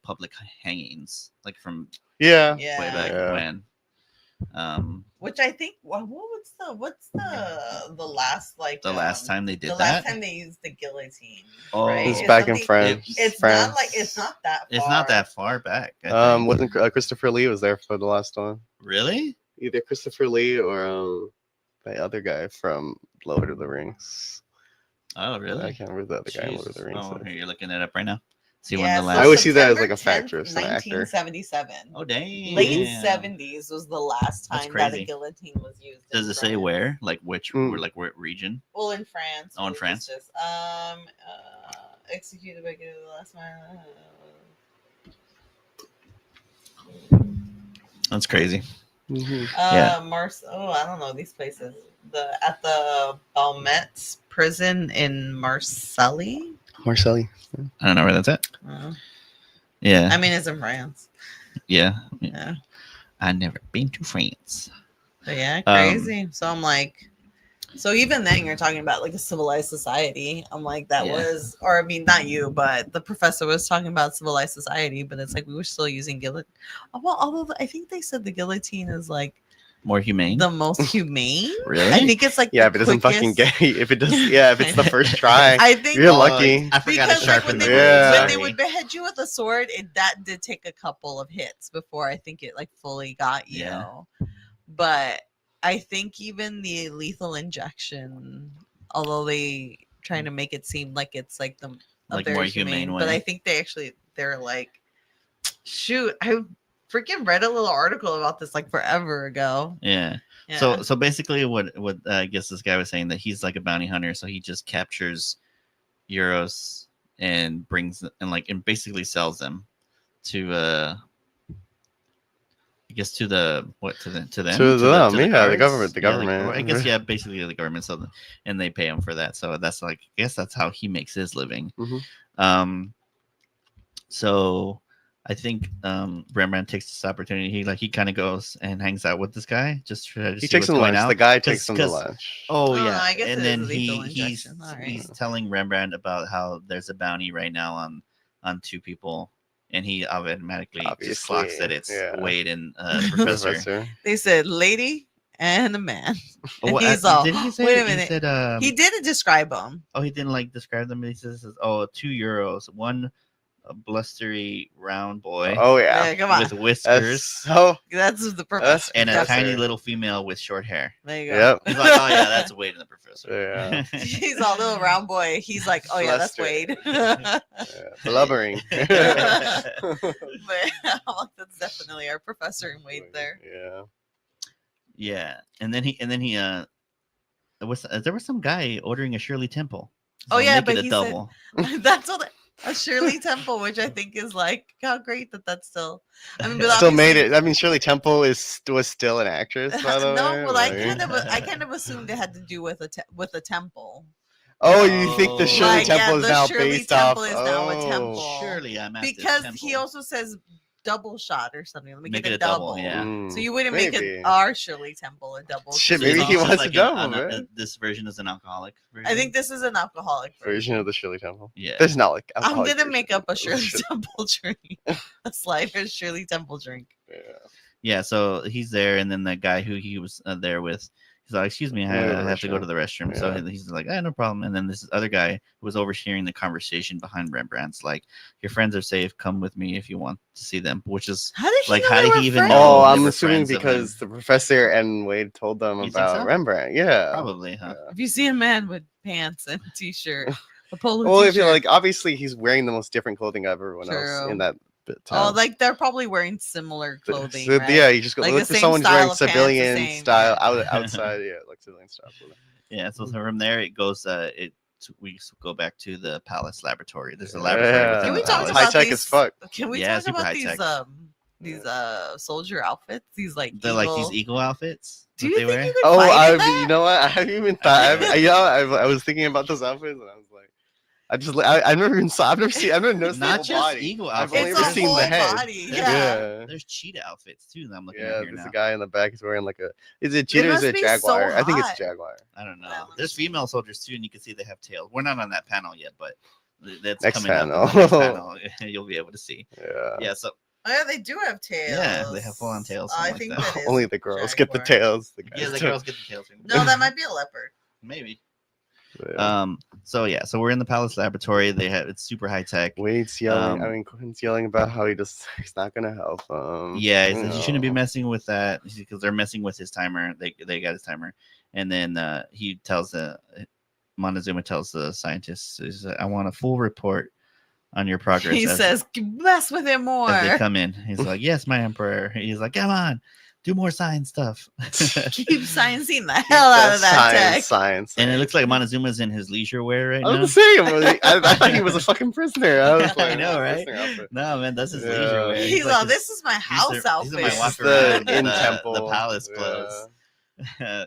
public hangings, like from Yeah. Yeah. way back Yeah. when. Which I think what's the last like The last time they did the that, last time they used the guillotine. oh, right? It's It's back in something- France. It's France. not like it's not that far. it's not that far back. I think. Wasn't Christopher Lee was there for the last one? Really? Either Christopher Lee or the other guy from Lord of the Rings. Oh, really? I can't remember the other guy in Lord of the Jesus. Rings. Oh, is. here you're looking it up right now. See Yeah, when the so last. I always see that as September like a 10th, factress, an actor. 1977. Oh, dang. Late 70s was the last That's time that a crazy. guillotine was used. Does in it say France. where? Like which? Mm. Or like what region? Well, in France. Oh, in which is France? Just, executed by the last man. That's crazy. Mhm. Yeah. I don't know these places. At the Balmetz prison in Marseille. Marcelli. I don't know where that's at. Yeah. I mean, it's in France. Yeah. Yeah. I never been to France. But yeah, crazy. So I'm like, so even then you're talking about like a civilized society. I'm like, that Yeah. was, or I mean, not you, but the professor was talking about civilized society, but it's like we were still using guillotine. Well, although I think they said the guillotine is like More humane. the most humane. Really? I think it's like Yeah, the if it doesn't fucking quickest- get if it does if it's the first try, I think you're Oh, lucky. I forgot because to like, sharpen when, the they blade. would, when they Sorry. would behead you with a sword, that did take a couple of hits before I think it like fully got you. Yeah. But I think even the lethal injection, although they trying to make it seem like it's like the a Like very more humane but way. I think they're like, shoot, I freaking read a little article about this like forever ago. Yeah. Yeah. So basically, what I guess this guy was saying that he's like a bounty hunter, so he just captures euros and brings and basically sells them to I guess to the To them them, the yeah, the guards? government, the Yeah, government. I guess basically the government sells them, and they pay him for that. So that's like I guess that's how he makes his living. Mhm. So I think Rembrandt takes this opportunity. He kind of goes and hangs out with this guy just to He see takes what's him going lunch. out. The guy takes him to 'cause- lunch. Oh Oh, yeah, I guess and it then is a lethal he's injection. All right. he's telling Rembrandt about how there's a bounty right now on two people, and he automatically just clocks that it's yeah. Wade and Professor. Professor. They said lady and a man. Oh, And he's all, did he say? wait a He minute. said He didn't describe them. oh, he didn't like describe them. He says, "Oh, €2, one blustery round boy Oh yeah. Yeah, come on. with whiskers, So That's the purpose. and a Professor. tiny little female with short hair." There you go. Yep. He's like, "Oh yeah, that's Wade and the Professor." Yeah. He's a little round boy. He's like, oh yeah, that's Flustered. Wade. Yeah, blubbering. But I'm like, that's definitely our professor and Wade there. Yeah. Yeah, and then he there was some guy ordering a Shirley Temple. Oh, yeah, make but it a he said- double. That's what a Shirley Temple, which I think is like how great that's still. I mean, but Still made obviously- it. I mean, Shirley Temple was still an actress, by the no, way. well, like- I kind of assumed it had to do with a temple. Oh, you think the Shirley Like, yeah, Temple is the now Shirley based Temple off? is now a Oh. temple. Surely I'm at Because this he temple. also says double shot or something. Let me Make get it a a double, double. yeah. So you wouldn't make Maybe. it our Shirley Temple a double. Shit, So maybe it's he almost wants like a double, man. this version is an alcoholic version. I think this is an alcoholic Version of the Shirley Temple. Yeah. There's not like. I'm alcoholic gonna version make up a of the Shirley Shirley- Temple drink, a slider Shirley Temple drink. Yeah. Yeah, so he's there, and then the guy who he was there with, he's like, "Excuse me, Go to the I have to go to restroom." the restroom." Yeah. So he's like, "No problem." And then this other guy who was overhearing the conversation behind Rembrandt's like, "Your friends are safe. Come with me if you want to see them." Which is How did he Like, know how they did were he even friends? know? Oh, they I'm were assuming friends of because the professor and Wade told them You think about so? Rembrandt. Yeah. probably, huh? If you see a man with pants and a t-shirt, a polo Well, if t-shirt, you like, obviously he's wearing the most different clothing of everyone else True. in that bit. oh, like they're probably wearing similar clothing. So, right? yeah, you just go Like look the for same someone style wearing of pants, the civilian same, style yeah. outside. Yeah, like civilian style. clothing. Yeah. So from there it goes. We go back to the palace laboratory. There's a laboratory Yeah. within Can we the talk palace. about High tech these? as fuck. Can we Yeah, talk super about high these tech. these soldier outfits? These like They're like these eagle- eagle outfits. Do that you they think wear. you could Oh, fight in that? you know what? I haven't even thought. I was thinking about those outfits, and I was like, I've never even saw. I've never noticed the Not whole just body. eagle I've outfits. only It's ever a seen whole the head. body. There's, Yeah. There's cheetah outfits too that I'm looking Yeah, at here there's now. a guy in the back who's wearing like a. Is it cheetah or is must it be so jaguar? I think it's hot. jaguar. I don't know. Yeah. There's female soldiers too, and you can see they have tails. We're not on that panel yet, but that's Next coming panel. up. Next panel, you'll be able to see. Yeah. Yeah. So Oh, yeah, they do have tails. Yeah, they have full-on tails, I something think like that. that is Only the girls get the jaguar. tails. The yeah, guys the don't. girls get the tails. No, that might be a leopard. Maybe. Yeah. So we're in the palace laboratory. It's super high tech. Wade's yelling. um, Quinn's yelling about how he's not gonna help him. Yeah, he you says you shouldn't be know. messing with that because they're messing with his timer. They got his timer, and then he tells Montezuma tells the scientists, "I want a full report on your progress." He as- says, mess with him more. as they come in. He's like, "Yes, my emperor." He's like, "Come on, do more science stuff." Keep sciencing the hell out of that tech. Science. And it looks like Montezuma's in his leisure wear right I now. was saying, I thought he was a fucking prisoner. I was I like, know, right? prisoner outfit. No, man, that's his Yeah. leisure wear. He's like all, this is my house These outfit. are my This walk is the around in the temple palace yeah. clothes.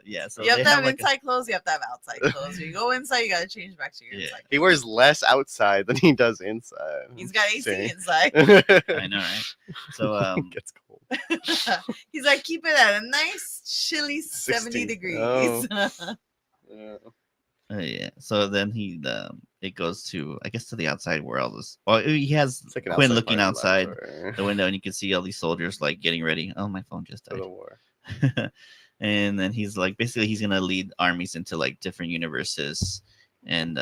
Yeah, so you have they to have like inside clothes. You have to have outside clothes. You go inside, you gotta change back to your Yeah. inside. He wears less outside than he does inside. He's got AC See? inside. I know, right? So It gets cold. He's like, keep it at a nice chilly 70 60. degrees. Oh. Yeah. yeah. So then it goes to, I guess, to the outside world. Well, he has It's like an Quinn outside looking party outside laboratory the window, and you can see all these soldiers like getting ready. Oh, my phone just for died. the war. And then he's like, basically, he's gonna lead armies into like different universes and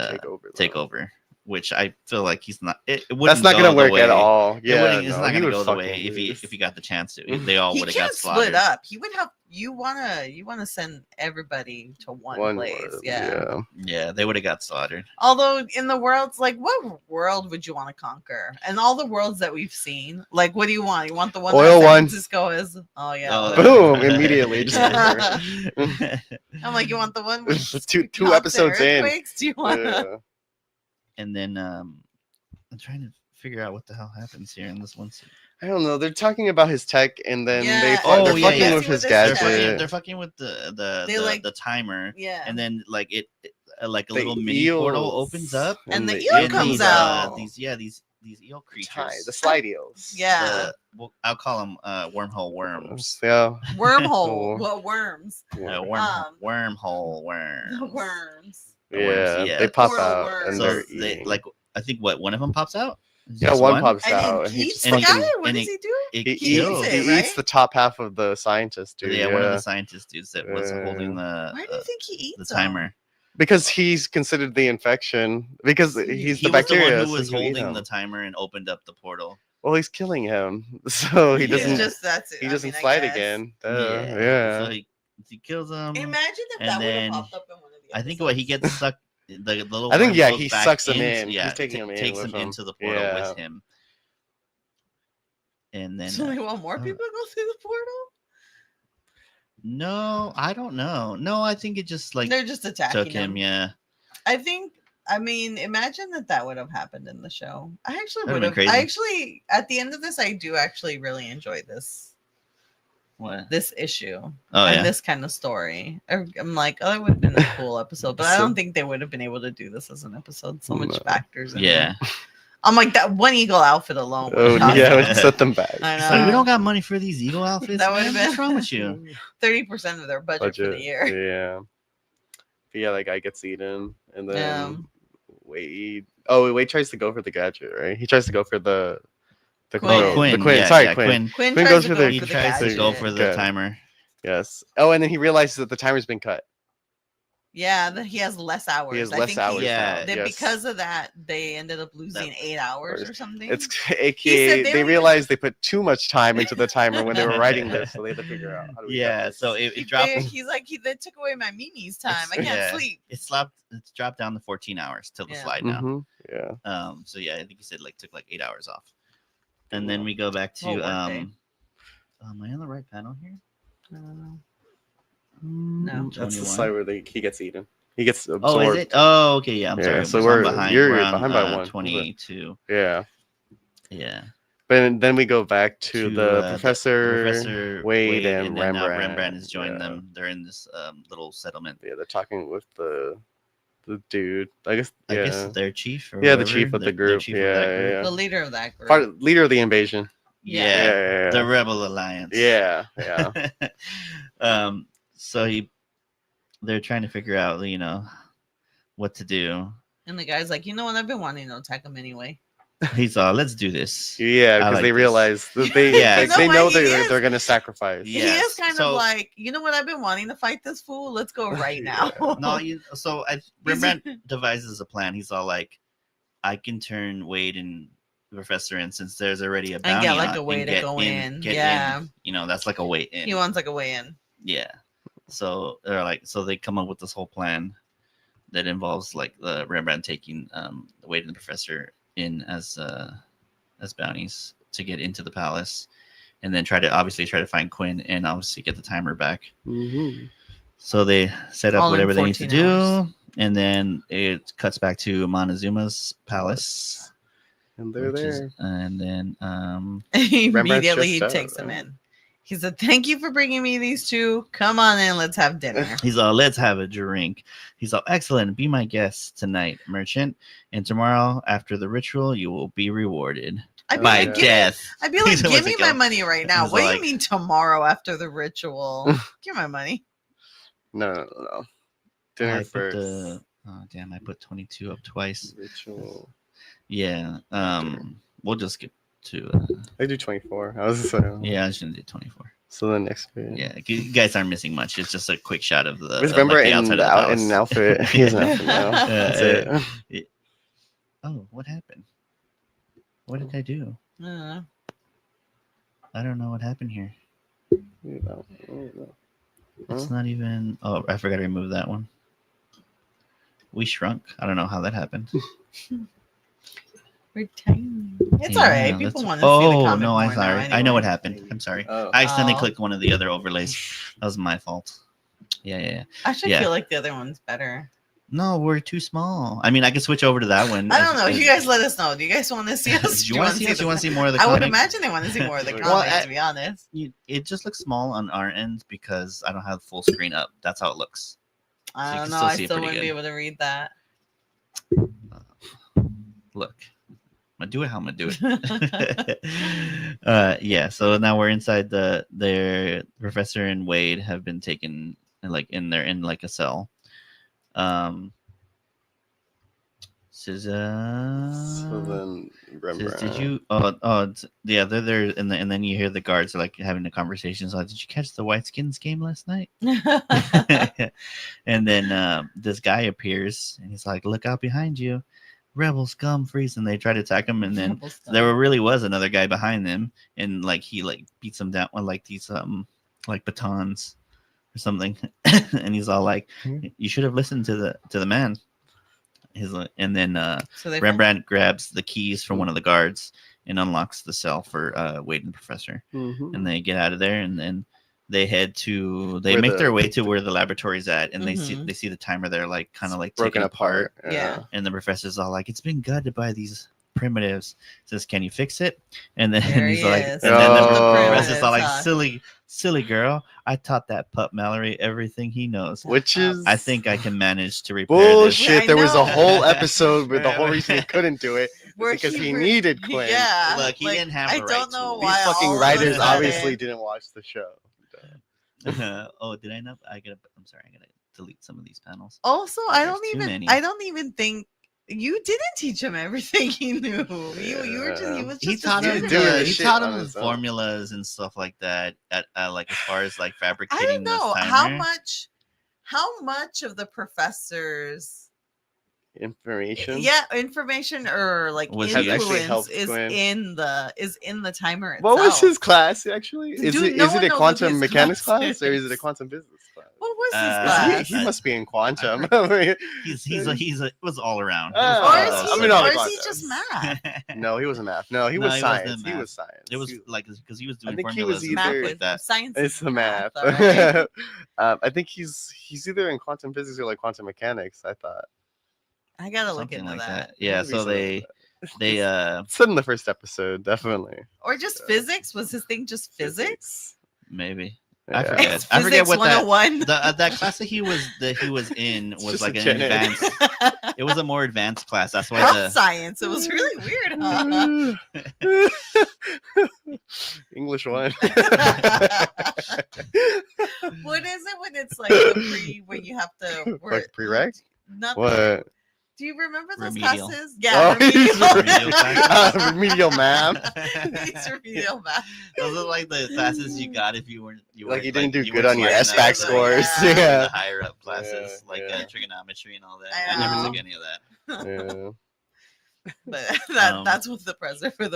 take them. over. Which I feel like he's not. It wouldn't That's not go gonna the work way, at all. It Yeah, wouldn't, it's no, not he gonna would go the way fucking if lose. he got the chance to. They all He would have got can't slaughtered. split up. He would have you wanna send everybody to one place. world, Yeah. Yeah, they would have got slaughtered. Although in the worlds, like what world would you want to conquer? And all the worlds that we've seen, like what do you want? You want the one Oil that San one. Francisco is? Oh yeah. Oh, oil. Boom! Immediately, just I'm like, you want the one with two knocks and episodes in. earthquakes? Do you want? Yeah. And then I'm trying to figure out what the hell happens here in this one scene. I don't know. They're talking about his tech, and then Yeah, they're Oh, fucking yeah, yeah. with his See what They're this fucking, gadget. they're fucking with They like- the timer, Yeah. and then like it like a The little mini portal eels. opens up, And the the eel and comes these, out. these eel creatures. The slide eels. Yeah. Well, I'll call them wormhole worms. Yeah. Wormhole. Oh. What worms? Wormhole worms. The worms. The worms, Yeah, yeah. they pop Portal out worms. and So they're they eating. like, I think one of them pops out. Yeah, Just one pops And out. he And he eats just the and guy. he- What and does he do? It he kills. eats it, eats right? the top half of the scientist dude. Yeah, one of the scientist dudes that was Yeah. holding Why do you think he the eats timer. Because he's considered the infection. Because he's He the was the bacteria. one who so was you eat holding him. the timer and opened up the portal. Well, he's killing him, so he Yeah. doesn't. That's it. He I doesn't mean, I slide guess. again. So he kills him. Imagine if And that would then have popped up in one of the. I think what he gets sucked. The little I think, worm yeah, goes he back sucks him into- in. Yeah, He's taking him in takes with him him. into the portal Yeah. with him. And then So they want more people to go through the portal. no, I don't know. No, I think it just like They're just attacking took him. Yeah, I think. I mean, imagine that would have happened in the show. I actually That'd would have been have. crazy. I actually, at the end of this, I do actually really enjoy this what? issue Oh and yeah, this kind of story. I'm like, oh, it would have been a cool episode, but I don't think they would have been able to do this as an episode. So much No. factors. In yeah. it. I'm like that one eagle outfit alone. Oh would cost yeah, me let's set them back. I It's like, we know. don't got money for these eagle outfits. That man. would've What's been- wrong with you? 30% of their budget for the year. Yeah. But yeah, that guy gets eaten, and then Yeah. Wade tries to go for the gadget, right? He tries to go for the Quinn. Oh, Quinn. The Quinn. Yeah, Sorry, yeah, Quinn. Quinn Quinn tries goes to for go the- He for the tries to go gadget. for the Okay. timer. Yes. Oh, and then he realizes that the timer's been cut. Yeah, that he has less hours. He has I less think hours. Yeah. now, that yes. because of that, they ended up losing That- 8 hours or something. It's He AKA said they they don't realized they put too much time into the timer when they were writing this, so they had to figure out how do we cut Yeah, this. so it dropped. He's like, they took away my Mimi's time. I can't Yeah. sleep. It's dropped down to 14 hours till the Yeah. slide now. Mhm, yeah. So yeah, I think you said like took like 8 hours off. And then we go back to Oh, workday. am I on the right panel here? I don't know. No. That's the 21. slide where he gets eaten. He gets absorbed. Oh, is it? Oh, okay, yeah. I'm Yeah, sorry. so I'm we're- behind. you're We're on, behind by one. 22. Yeah. Yeah. But then we go back to the the professor, Wade and then now Rembrandt. Rembrandt has joined Yeah. them. They're in this little settlement. Yeah, they're talking with the dude. I guess. I Yeah. guess their chief. Or Yeah, the whatever. chief of the Their group. chief of that Yeah, group. yeah. The leader of that group. Leader of the invasion. Yeah. Yeah. The Rebel Alliance. Yeah. Yeah. So they're trying to figure out, what to do. And the guy's like, you know what? I've been wanting to attack him anyway. He's let's do this. Yeah, I because like they this. realize that they Yeah. like, You know they what know he they're is? they're gonna sacrifice. Yeah. He is Yes, kind so- of like, you know what? I've been wanting to fight this fool. Let's go right now. No, Rembrandt devises a plan. He's all like, I can turn Wade and the professor in since there's already a bounty get, like, on- a way and to get go in. get Yeah. that's like a way in. He wants like a way in. Yeah. So they're like, so they come up with this whole plan that involves like the Rembrandt taking Wade and the professor in as bounties to get into the palace, and then try to find Quinn and obviously get the timer back. Mhm. So they set up All in whatever they need to 14 hours. do, and then it cuts back to Montezuma's palace. And they're which is- there. and then Immediately he stressed out, takes him right? in. He said, "Thank you for bringing me these two. Come on in, let's have dinner." He's all, let's have a drink. He's all, excellent. Be my guest tonight, merchant. And tomorrow, after the ritual, you will be rewarded I'd be by like, death. I'd be like, He give wants me to my go. money right now. He's What do like- you mean tomorrow after the ritual? Give my money. No. Oh, Dinner I put first. oh, damn. I put 22 up twice. Ritual. Yeah. We'll just get to. I do 24. I was saying. Yeah, I was going to do 24. So the next bit. Yeah. You guys aren't missing much. It's just a quick shot of the. Just remember like the in, outside the, of the out, in palace. an outfit. He has an outfit now. That's it. Oh, what happened? What did I do? I don't know. I don't know what happened here. No. It's not even. Oh, I forgot to remove that one. We shrunk. I don't know how that happened. We're tiny. It's Yeah, all right. that's- People want to see the Oh comic no, more I'm now sorry. I know anyway. what happened. I'm sorry. Oh. I accidentally Oh. clicked one of the other overlays. That was my fault. Yeah. I actually Yeah. feel like the other one's better. No, we're too small. I mean, I could switch over to that one. I don't know. You guys let us know. Do you guys want to see us? Do you want to see us? You want to see more of the I would comic? imagine they want to see more of the Well, comics, to be honest. It just looks small on our end because I don't have full screen up. That's how it looks. I you don't can know. still I see it still pretty wouldn't be good. able to read that. Look. I'm gonna do it how I'm gonna do it. Yeah, so now we're inside their Professor and Wade have been taken like in like a cell. Says So then says, did you yeah, they're there and then you hear the guards are like having a conversation. So did you catch the Whiteskins game last night? And then this guy appears and he's like, look out behind you. Rebel scum freeze, and they try to attack him, and then there really was another guy behind them, and like he like beats them down with like these like batons or something, and he's all like, "You should have listened to the man." He's like, and then So they Rembrandt grabs the keys from one of the guards and unlocks the cell for Wade and the Professor, Mhm. and they get out of there, and then they head to they Where make the- their way to where the laboratory's at, and Mhm. they see the timer there like kind of like Broken ticking apart. Yeah. and the professor's all like, "It's been gutted by these primitives." Says, "Can you fix it?" And then There he's he like, is. and then the Oh. professor's all like, Primitives, "Silly girl, I taught that pup Mallory everything he knows. Which is I think I can manage to repair this." bullshit. I There was a know. whole episode where the whole reason he couldn't do it Where because he were- needed Quinn. Yeah. Look, he didn't have I the don't right know tools. why. These fucking all of a writers sudden- obviously didn't watch the show. Oh, did I not? I'm sorry. I gotta delete some of these panels. Also, I There's don't too even. many. I don't even think you didn't teach him everything he knew. You were just. He was just. He taught him. He doing The, his he shit taught on him his own. formulas and stuff like that. At like as far as like I fabricating don't know this how timer. much. How much of the professor's Information. information or like Was he actually influence helped is Quinn? in the timer itself. What was his class actually? Is Dude, it no is one it a knows what quantum his mechanics class class or is it a is. quantum business class? What was his Uh, class? He must be in quantum. It was all around. It Ah. was or all is those he, I mean, all or the is he quantums. just math? No, he wasn't math. No, he No, was he wasn't science. He math. was science. It was He- like because he was doing think he formulas was and Math stuff either- with like that. science. It's is the math. all right. I think he's either in quantum physics or like quantum mechanics. I thought. I gotta look Something into like that. that. Yeah. Maybe So something they like they said in the first episode, definitely. Or just physics? Was his thing just physics? maybe Yeah. I forget. It's I forget physics what that 101. that class that he was in It's was just like a an gen ed. advanced. It was a more advanced class. That's why Health the science. It was really weird, huh? English one. What is it when it's like the when you have to Like prereq? Nothing. What? Do you remember those Remedial. classes? Yeah, Oh, he's remedial. remedial math. These remedial math. Those are like the classes you got if you weren't Like weren't, you didn't do you good weren't on your smart enough SBAC to, scores. Yeah. Yeah. the higher up classes Yeah, like yeah. trigonometry and all that. I I never know. took any of that. Yeah. But Um, that's what the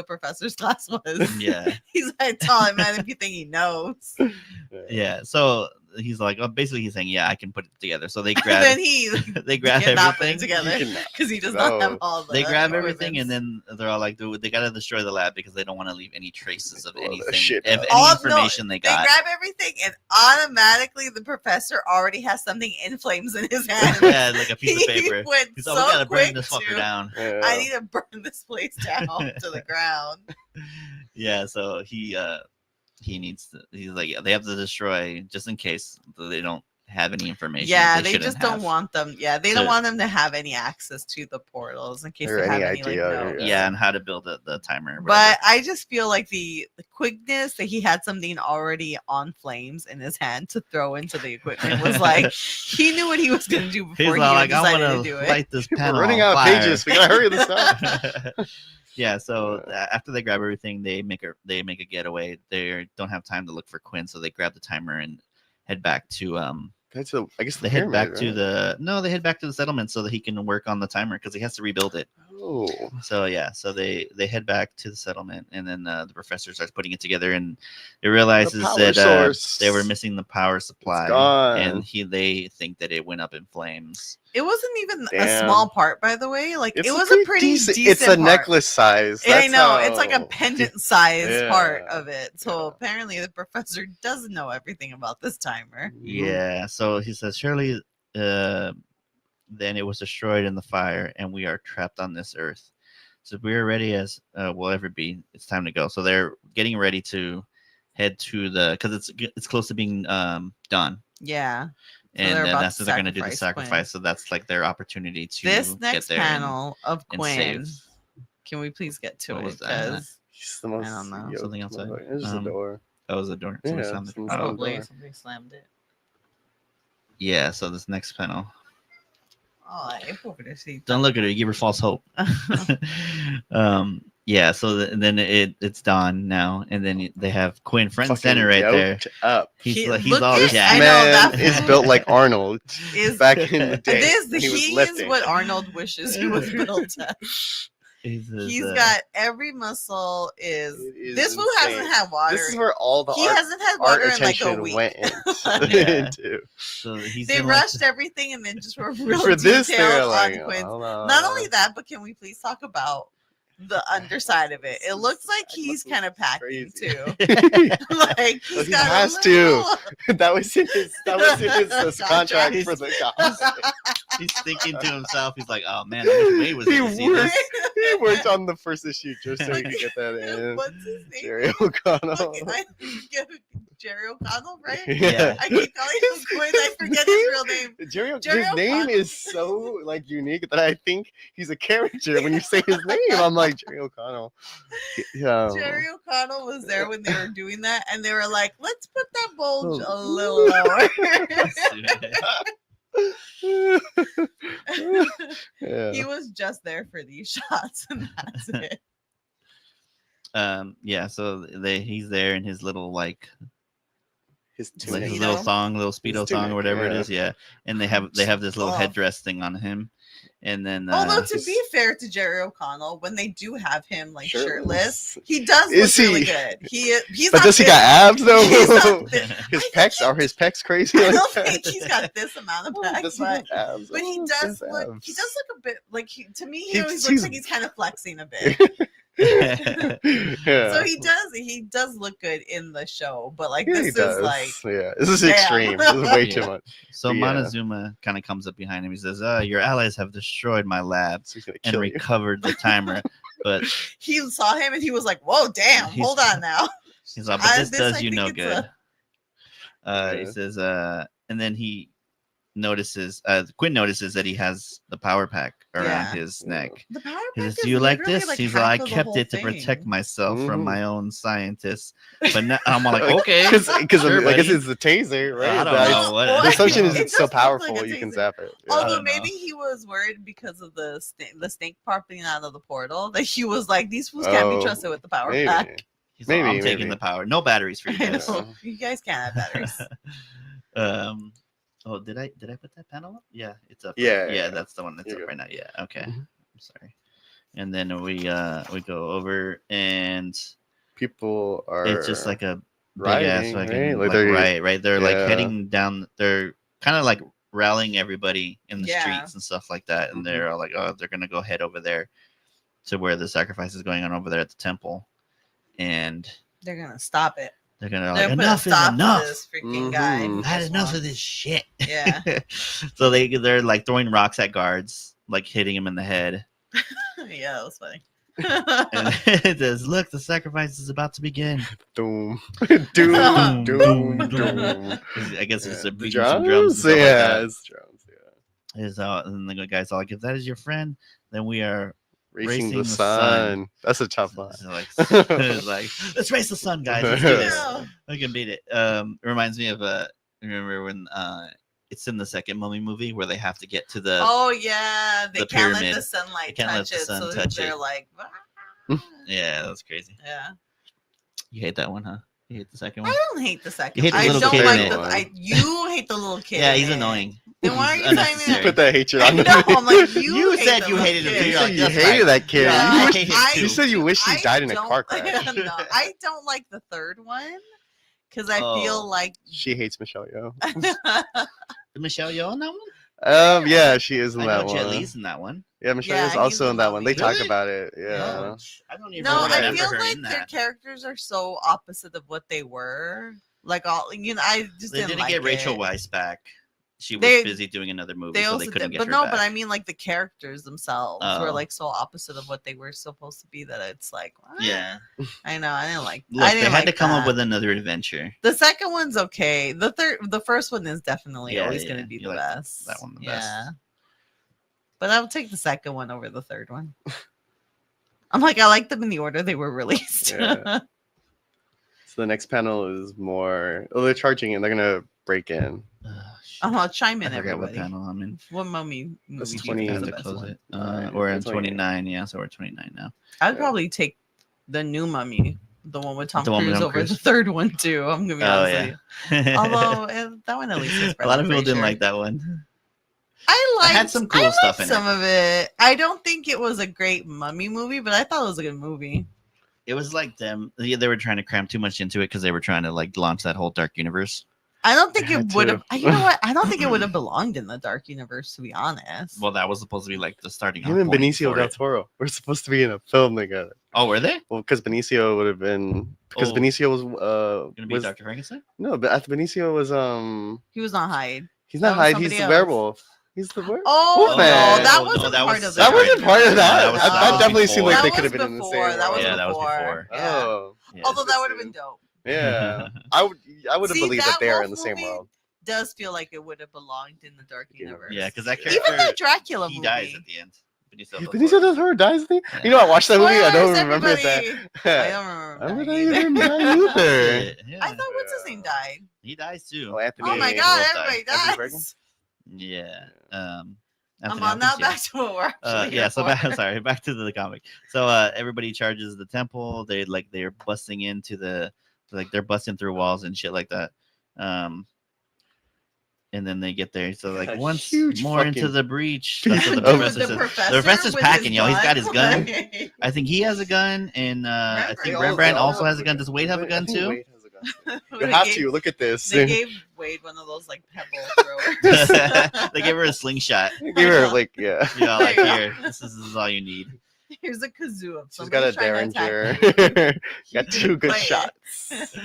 professor's class was. Yeah. He's like, tell him anything he knows. Yeah. So he's like, oh, basically he's saying, yeah, I can put it together. So they And grab then he they grab cannot put it everything. together You cannot. because he does not have all the They grab everything and equipment. then they're all like, dude, they gotta destroy the lab because they don't want to leave any traces of Blow the anything, shit of up. any No, information they They got. grab everything and automatically the professor already has something in flames in his hand. Yeah, like a piece of He paper. went He's so like, we gotta burn quick this fucker to, down. Yeah. I need to burn this place down to the ground. Yeah, so he he needs to. He's like, they have to destroy just in case they don't have any information. Yeah, they shouldn't just don't have. want them. Yeah, they don't So- want them to have any access to the portals in case Or they have any any like idea, notes. Yeah, and how to build the timer. or But whatever. I just feel like the quickness that he had something already on flames in his hand to throw into the equipment was like he knew what he was going to do he's before he like, I decided want to do to it. light this panel. We're running on out of fire. pages. We gotta hurry this up. Yeah, so after they grab everything, they make a getaway. They don't have time to look for Quinn, so they grab the timer and head back to That's I guess they the head back pyramid, to right? they head back to the settlement so that he can work on the timer because he has to rebuild it. Oh, So yeah, so they head back to the settlement, and then the professor starts putting it together, and it realizes power that source. they were missing the power supply, gone. and they think that it went up in flames. It wasn't even a Damn. small part, by the way. Like it's it was a pretty decent. It's a part. necklace size. I That's know it's like a how- pendant size part Yeah, of it. So yeah. apparently the professor doesn't know everything about this timer. Yeah, so he says, surely then it was destroyed in the fire, and we are trapped on this earth. So we are ready as we'll ever be. It's time to go. So they're getting ready to head to because it's close to being done, Yeah. and they're then about that's to when they're going to do the sacrifice sacrifice. Quinn. So that's like their opportunity to This get next there panel of and Quinn. save. Can we please get to What it? was that? Because He's the most don't know. yoked Something outside? motherfucker. It's just a door. That was the door. Yeah, Somebody slammed the someone door. slammed probably door. somebody slammed it. Yeah. So this next panel. Oh, I hope it is. Don't look at her. You give her false hope. Yeah. So then it's dawn now, and then they have Quinn front and Fucking center right there. yoked up. He's Look he's all at- jacked. I know, Man that is fool built like Arnold Is back in the day. this when he was he is lifting. what Arnold wishes he was built as. He's got every muscle. It is This fool insane. hasn't had water. This is where all the He art, hasn't had art water in like a attention week. went Yeah. into. So he's They in like- rushed everything and then just were real For this, detailed they're on like, Quinn's. hold on. Not only that, but can we please talk about the underside of it? It looks like he's kind of packing Crazy. too. Like he's He got has a to. little... that was in his contract Contract. for the guys. he's thinking to himself. He's like, "Oh man, I wish Wade was He here to see worked- this." He worked on the first issue just so he could get that in. What's his name? Jerry O'Connell. Look, I get Jerry O'Connell, right? Yeah. I keep calling him Quinn. I forget his real name. Jerry, Jerry his name O'Connell. is so like unique that I think he's a character. When you say his name, I'm like Jerry O'Connell. Yeah. Jerry O'Connell was there when they were doing that, and they were like, "Let's put that bulge a little lower." Yeah. He was just there for these shots, and that's it. Yeah. So he's there in his little like His like tunic. his Speedo. little thong, little speedo His song tunic, or whatever it yeah. is. Yeah. And they have this little Oh. headdress thing on him, and then Although to his- be fair to Jerry O'Connell, when they do have him like Shirtless. shirtless, he does Is look really he- good. He's But not does he this- got abs though? he's not this- His I pecs think are his pecs crazy. I Like don't that? think he's got this amount of pecs, Does he but, have abs? but he Oh, does his look. abs. He does look a bit like to me. He He's- always he's- looks like he's kind of flexing a bit. Yeah. So he does look good in the show, but like Yeah, this he is does. like Yeah, this is Damn. extreme. This is way Yeah. too much. So Yeah. Montezuma kind of comes up behind him. He says, "Your allies have destroyed my lab So he's gonna and kill you. recovered the timer, but he saw him and he was like, "Whoa, damn! He's- Hold on now." he's like, but this I does you think no it's good." He Yeah. says, and then he notices, Quinn notices that he has the power pack around Yeah. his neck. The power He pack says, is "Do you like literally, this?" He's half like, "I of the kept whole it to protect thing." myself from Mhm. my own scientists." But now, I'm like, okay, Because Sure, I guess buddy. it's the taser, right? I don't That- know what. Well, The assumption It is it's does so look like powerful a you can taser. zap it. Yeah. Although don't know. maybe he was worried because of the snake popping out of the portal, that he was like, "These fools can't Oh, be trusted with the power Maybe. pack." He's like, I'm maybe, taking maybe. the power. No batteries for you I guys. know. You guys can't have batteries. Oh, did I put that panel up? Yeah, it's up. Yeah, yeah, yeah. that's the one that's You're up good. right now. Yeah, okay. Mhm. I'm sorry. And then we go over, and People are. it's just like a big rioting, ass fucking right? like, Like they're- riot, right? They're like Yeah. heading down. They're kind of like rallying everybody in the Yeah. streets and stuff like that, and Mm-hmm. they're all like, oh, they're gonna go head over there to where the sacrifice is going on over there at the temple, and They're gonna stop it. they're gonna They're like, gonna enough put is a stop to enough. this freaking guy. Mhm. who I had just enough of wants- this shit. Yeah. So they're like throwing rocks at guards, like hitting him in the head. Yeah, that was funny. And it says, "Look, the sacrifice is about to begin." Doom, Boom, doom, boom, doom, boom. doom. I guess it's Yeah. beating some drums and stuff like Yeah, that. it's drums. Yeah. And the guy's all like, "If that is your friend, then we are Racing Racing the the sun. sun. That's a tough line. It's like, it's like, let's race the sun, guys. Let's do this. Yeah. I can beat it." It reminds me of remember when it's in the second Mummy movie where they have to get to the Oh yeah, they the can't let pyramid. the sunlight They can't let touch the it, sun so touch they're it. like, yeah, that's crazy. yeah. You hate that one, huh? You hate the second I one? don't hate the second. You hate the I little don't kid in like it. the. You hate the little kid. Yeah, in he's it. annoying. Then why are He's you telling me unnecessary. Put that hatred on I know. I'm like, You hate said the you little hated him kid. too. You You're said like, you "That's hated right." that kid. Yeah, I you, wish, hate him too. you said you wish he I died in a don't- car crash. No, I don't like the third one because I feel Oh. like She hates Michelle Yeoh. Is Michelle Yeoh in that one? Yeah, she is in I that know Jet one. Li's in that one. Yeah, Michelle Yeah, Yeoh's also he's in in that one. They Mummy. talk Really? about it. Yeah. Oh, I don't even no, I remember feel her like in their that. characters are so opposite of what they were. Like all, I just They didn't didn't like get Rachel it. Weisz back. She was They- busy doing another movie, They so also they couldn't did, get but her no, back. but I mean like the characters themselves were Oh. like so opposite of what they were supposed to be that it's like, what? Yeah. I know, I didn't like. Look, I they didn't had like to come up that. with another adventure. The second one's okay. The first one is definitely Yeah, always yeah, going to be you the like best. that one the yeah. best. But I would take the second one over the third one. I'm like, I like them in the order they were released. Yeah. So the next panel is more. Oh, they're charging and they're gonna break in. Chime I in, forgot what everybody. panel I'm in. What mummy That's movie do you 20 think I is have the to best close one? it. Nine. We're at It's 29. 29. Yeah, so we're 29 now. I'd Yeah. probably take the new mummy, the one with Tom The one with Cruise, Tom over Cruise? the third one too. I'm gonna be Oh honest with yeah. you. Although that one at least is a lot of people didn't Fraser. like that one. I liked, had some cool stuff in it. some of it. I don't think it was a great mummy movie, but I thought it was a good movie. It was like them. They were trying to cram too much into it because they were trying to like launch that whole dark universe. I don't think They it had would to. have. You know what? I don't think it would have belonged in the dark universe, to be honest. Well, that was supposed to be like the starting. Him and point Benicio for del it. Toro. We're supposed to be in a film together. Oh, were they Well, because Benicio would have been. Because Oh. Benicio was. gonna be was Dr. Frankenstein? no, but after Benicio was He was not Hyde. He's That not was Hyde. He's somebody the else. werewolf. He's the werewolf. Oh Wolfman. no, that Oh, no, wasn't that part was of the That separate. wasn't part of that. No. That definitely seemed like That they was could have been in the before, same that was world. Yeah, that was before. Yeah. Oh, Yeah. Although that would have been dope. yeah. I would have See, believed that that they're wolf in the same movie world. Does feel like it would have belonged in the dark universe. Yeah, because that Even character Even the Dracula he movie. dies at the end. Benicio del Benicio Toro. del Toro dies. At the... Yeah. You know, I watched that movie. I don't Spoilers, remember everybody. I that. don't I remember. would that even either. die either. Yeah. I thought what's his name died. He dies too. Oh, Anthony. Oh my They god, both die. everybody Anthony dies. Yeah. I'm Anthony on now. Hopkins, yeah. Back to what we're actually Yeah, here so for. sorry, back to the comic. So everybody charges the temple. They're busting into they're busting through walls and shit like that. And then they get there. So like A once huge more into fucking- the breach. That's what the Oh, professor The says. professor The professor's with packing, his yo. He's got his gun. gun. I think he has a gun, and I Rembrandt. think They Rembrandt all also has a gun. gun. Does Wade have a gun I think too? Wade has a gun too. You They have gave- to look at this. They gave Wade one of those like pebble throwers. They gave her a slingshot. Give her like yeah. Yeah, like There you here, this is all you need. Here's a kazoo. If She's got a somebody's trying to attack derringer. you, Got you two can good play it. shots.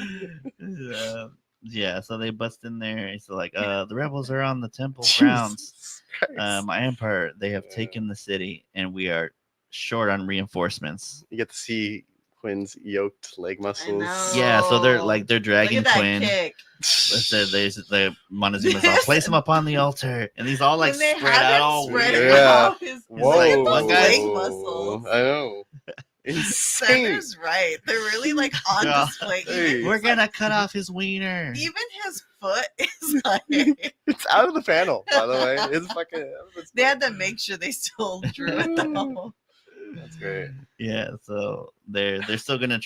Yeah, so they bust in there. So like, the rebels are on the temple grounds. Jesus Christ. My empire, they have Yeah. taken the city, and we are short on reinforcements. You get to see Quinn's yoked leg muscles. know. Yeah, so they're Look dragging at that Quinn. kick. The Montezuma's all place him up on the altar, and he's all like When they spread have out him all spread weird. Yeah. out his Whoa. like, look one at those guy- leg muscles. I know. Insane. Sender's right. They're really like on Yeah. display. Hey. Even, We're gonna cut off his wiener. even his foot is like It's out of the panel, by the way. It's fucking. they had to make sure they still drew it though. That's great. Yeah, so they're still gonna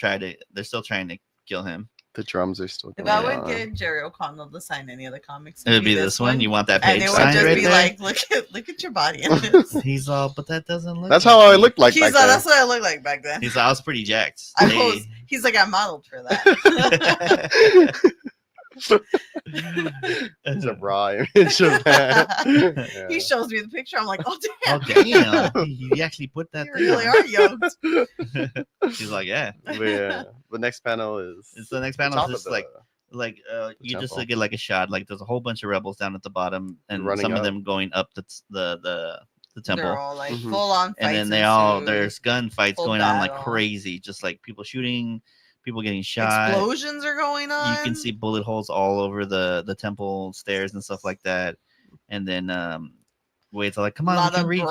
they're still trying to kill him. The drums are still If going I would on. get Jerry O'Connell to sign any of the comics, It would be this one. You want that and page they would signed just right be there? like, look at your body in this. He's all, but that doesn't look. That's like how I me." looked like He's back like, then. that's what I looked like back then. He's like, I was pretty jacked. I Hey. was, he's like, I modeled for that. It's a raw image of that. Yeah. He shows me the picture. I'm like, oh Oh damn, damn! You actually put that you really are yoked. She's like, yeah. But yeah, the next panel is. It's the next the panel top is just of like you just temple. get like a shot. Like there's a whole bunch of rebels down at the bottom, and Running some of up. them going up the the temple. They're all like Mhm. full on fights. And then there's gunfights full going on like battle. crazy, just like people shooting, people getting shot. Explosions are going on. You can see bullet holes all over the temple stairs and stuff like that. And then Wade's like, come on, we can reach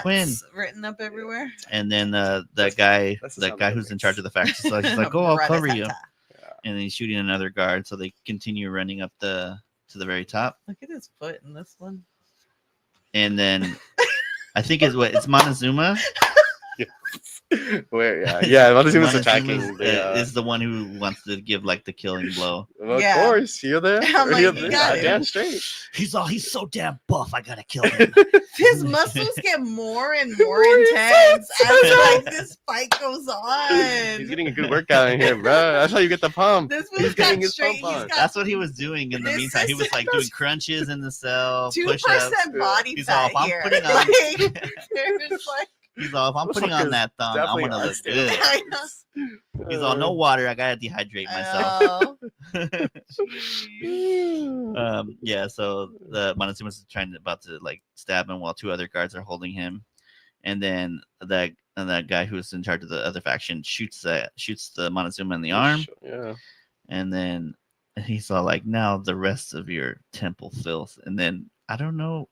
Quinn. written up everywhere. And then that guy who's in charge of the faction, so he's like, "Oh, I'll cover you." And then he's shooting another guard, so they continue running up to the very top. Look at his foot in this one. And then I think it's Montezuma. Where Montezuma's attacking. Is the one who wants to give like the killing blow. Well, of course, you're there. I'm like, You're you got it. damn straight. He's so damn buff. I gotta kill him. His muscles get more and more intense as like this fight goes on. He's getting a good workout in here, bro. That's how you get the pump. This He's was getting got his straight. pump on. That's what he was doing in the meantime. He was like doing crunches in the cell, 2% push-ups. body He's fat all, I'm here. putting on- Like, there's like, He's all, if I'm putting on that thumb, I'm definitely gonna look unstable. good. I know. He's all, no water. I gotta dehydrate myself. I know. Yeah, so the Montezuma's about to like stab him while 2 other guards are holding him, and then that guy who's in charge of the other faction shoots the Montezuma in the arm, Yeah. and then he's all like, now the rest of your temple filth, and then I don't know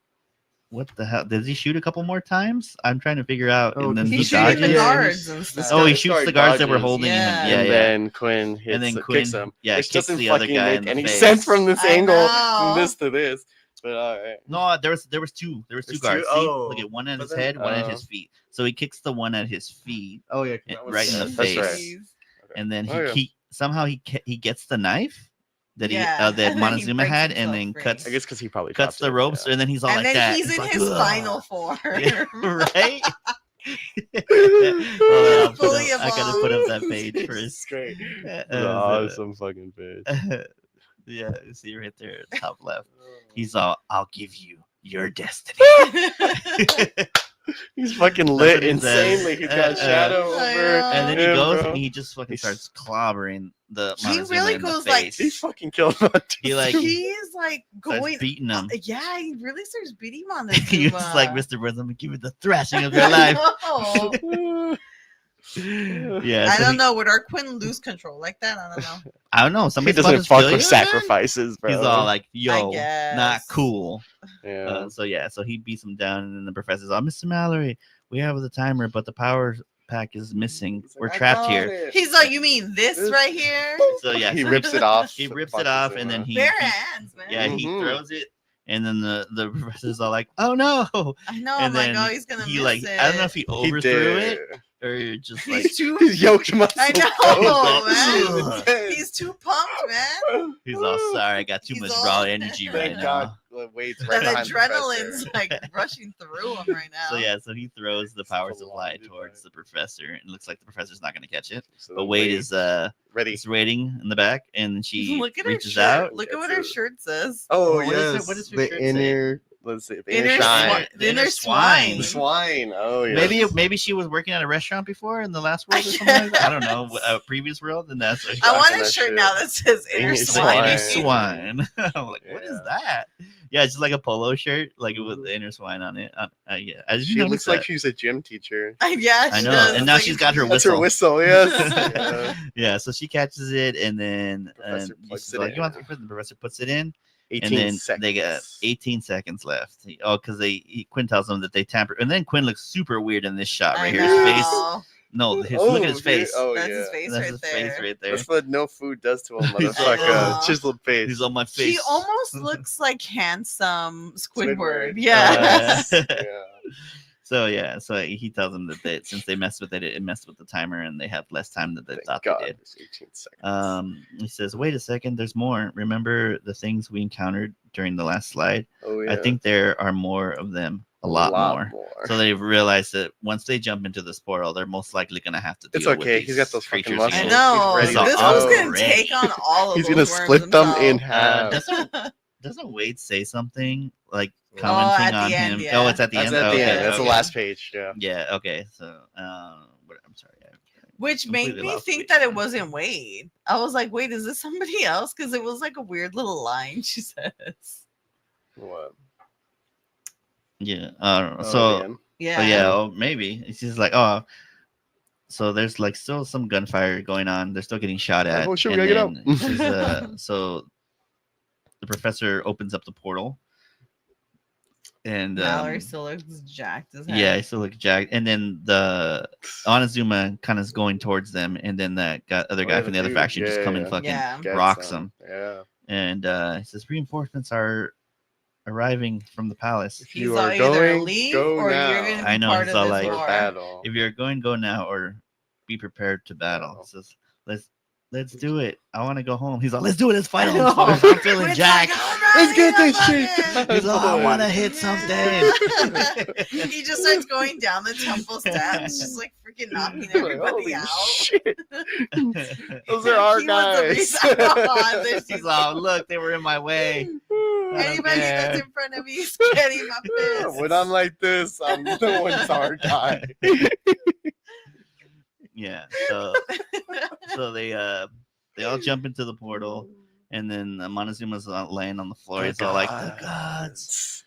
what the hell does he shoot a couple more times? I'm trying to figure out. Oh, And then He's he shooting the dodges. guards and stuff. Oh, he shoots the guards that were holding Yeah. him. Yeah, and yeah. then Quinn hits, And then kicks Quinn, him. yeah, which kicks doesn't the other fucking guy make in the any face. sense from this I angle, know. from this to this. But all right. No, there was two. There was two There's guards. two? See? Oh. Look at one at But his then- head, one at his feet. So he kicks the one at his feet, Oh yeah, right in the that's face. right. And then Oh, yeah. he somehow he gets the knife that Yeah, and that then he Montezuma breaks had, and himself then free. cuts I guess because he probably cuts dropped the it, ropes, yeah. and then he's all And like then that. he's in like, his "Ugh." final form. Yeah, right? Fully I gotta put up that evolved. page It's first. great. Uh, It's an awesome fucking page. Yeah, you see right there, top left. He's all, I'll give you your destiny. He's fucking That's lit what he insanely. says. He's got shadow I over. know. And then he him, goes bro. and he just fucking starts clobbering the He Montezuma really in the goes like- face. He fucking killed Montezuma. He like He's like starts going. beating him. Yeah, he really starts beating him on this. He was like, Mr. Burns, I'm gonna give you the thrashing of your life. Yeah, I so don't know. Would our Quinn lose control like that? I don't know. I don't know. He Somebody's doesn't about to fuck kill with you, sacrifices, bro. man? He's all like, yo, guess. not cool. yeah. So he beats him down, and then the professor's all, Mr. Mallory, we have the timer, but the power pack is missing. He's like, We're "I trapped got here. it." He's like, you mean this right here? So yeah, He so rips it off. He rips it off, and then he Bare hands, man. yeah, he Mhm. throws it, and then the professor's all like, oh no. I know. And I'm like, then oh, he's gonna he miss like it. I don't know if he He overthrew it did. or just like He's too. His yoke muscle. I know, Oh, man. He's too pumped, man. he's all sorry. I got too He's much all- raw energy right Thank now. God. Wade's The right behind the adrenaline's professor. like rushing through him right now. So yeah, so he throws the power It's a supply lot, dude, towards right? the professor, and it looks like the professor's not going to catch it. So But then Wade is ready. waiting in the back, and she Look at her reaches shirt. out. Look at what It's her a- shirt says. Oh, What is it? yes. What does her the shirt say? inner. Let's see. The Inner inner shine. swine. The inner swine. The swine. Oh yeah. Maybe she was working at a restaurant before in the last world or something like that. I don't know, a previous world, and that's what I want rocking a that shirt shit. now that says inner Inner It's swine. like inner swine. swine. I'm like, what is Yeah. that? Yeah, it's just like a polo shirt, like with the inner swine on it. Yeah, I just She noticed looks like that. she's a gym teacher. Yeah, I she know, does. and It's now like she's a- got her That's her whistle. Yes. Yeah. Yeah, so she catches it, and then Professor she's plugs it like, in. "You want the professor?" The professor puts it in, 18 and then seconds. they got 18 seconds left. Because Quinn tells them that they tamper, and then Quinn looks super weird in this shot I right here. His face, know. no, look at his dude. face. Oh That's yeah. his face That's right his there. face right there. That's what no food does to a He's motherfucker. like, Chiseled face. He's on my face. She almost looks like handsome Squidward. Squidward. Yeah. Uh, yeah. So he tells them that since they messed with it, it messed with the timer, and they have less time than they Thank thought God. they did. It's 18 seconds. He says, "Wait a second, there's more. Remember the things we encountered during the last slide? Oh yeah. I think there are more of them, a lot more. So they've realized that once they jump into this portal, they're most likely going to have to deal It's okay. with He's these got those fucking creatures muscles. I again. know. He's This ready to one's go. gonna take on all of He's those gonna worms split them himself. in half. Doesn't Wade say something like at commenting the on end, him? yeah. Oh, it's at the That's end. at the Okay, end. That's the okay. last page. Yeah. Yeah. Okay. So, I'm sorry. Which made Completely me lost think Wade. that it wasn't Wade. I was like, wait, is this somebody else? Because it was like a weird little line she says. What? Yeah. Oh, So damn. Yeah. yeah, oh, maybe it's just like so there's like still some gunfire going on. They're still getting shot Like, at. oh, shit, we and gotta get then she's, so the professor opens up the portal, and Mallory still looks jacked as hell. yeah, I still look jacked. And then the Onizuma kind of is going towards them, and then that other guy yeah, from the the other dude. faction just Yeah, come and yeah. fucking Yeah. Gets rocks him. him. Yeah. And he says reinforcements are arriving from the palace. If He's you all are either going, leave go or now. you're gonna be I know, part he's of all this like, Or war. battle. If you're going, go now, or be prepared to battle. Battle. He says, let's do it. I want to go home. He's like, let's do it. Let's fight I him. know. I'm feeling It's jacked. like, "All Let's get right, this shit I'm done. He's like, I boy. want to hit something. He just starts going down the temple steps, just like freaking knocking Like, everybody holy out. shit. Those He's are like, our he wants a guys. piece of God. There's He's like, look, they were in my way. don't anybody that's care. in front of me is getting my fist. When I'm like this, I'm the one's our guy. Yeah. So they all jump into the portal, and then Montezuma's laying on the floor. He's all like, the gods.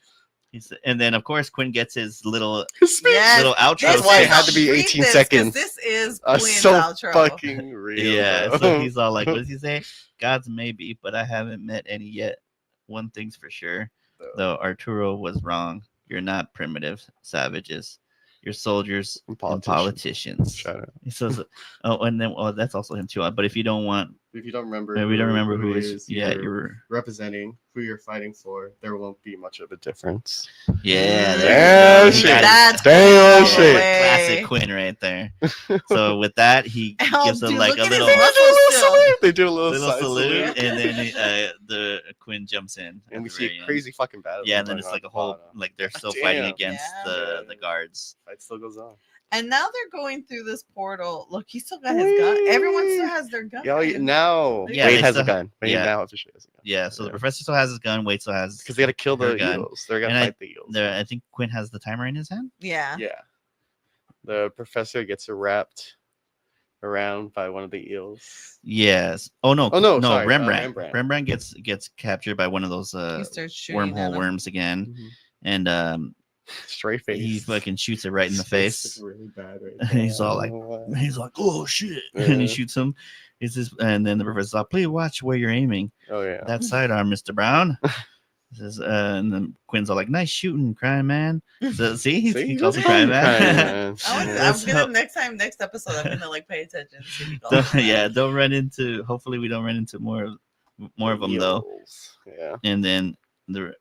And then of course Quinn gets his little Yes. little outro. That's why it had to sketch. be Read 18 this, 'cause seconds. This is Quinn's So outro. fucking real. Yeah, bro. so he's all like, what does he say? Gods maybe, but I haven't met any yet. One thing's for sure, though Arturo was wrong. You're not primitive savages. You're soldiers and politicians. Shut up. He says, and then that's also him too. But if you don't want, If you don't remember, we don't remember who it is, yeah, you're representing, who you're fighting for, there won't be much of a difference. yeah, Damn there you go. shit. He got it. That's Damn Quinn all the shit. way. Classic Quinn right there. So with that, he Oh, gives them dude, like look a at his little muscles still. They do a little little side salute, salute. and then the Quinn jumps in, at And we the see very a end. crazy fucking battle. Yeah, and then going it's on like at a the whole bottom. like they're still Damn. fighting against Yeah. the guards. Fight still goes on. And now they're going through this portal. Look, he still got his gun. Everyone still has their gun. Yeah, now Yeah, Wade they has a still- gun. Wade yeah. now officially has a gun. Yeah, so the professor still has his gun. Wade still has Because they got to kill her the gun. eels. They're gonna And fight the eels. I think Quinn has the timer in his hand. Yeah. Yeah. The professor gets wrapped around by one of the eels. Yes. Oh no. Oh, no, sorry, Rembrandt. Rembrandt. Rembrandt gets captured by one of those He starts shooting at wormhole him. worms again, Mm-hmm. and Straight face. he fucking shoots it right in the It's face. really bad right And he's all like, now. He's like, oh shit, and he Yeah. shoots him. And then the professor's like, please watch where you're aiming. Oh yeah. That sidearm, Mr. Brown. He says, and then Quinn's all like, nice shooting, crying man. So, see, he calls him crying man. I'm gonna next episode. I'm gonna like pay attention. And see if he calls him that. Don't run into. Hopefully, we don't run into more of them though. Yeah. And then the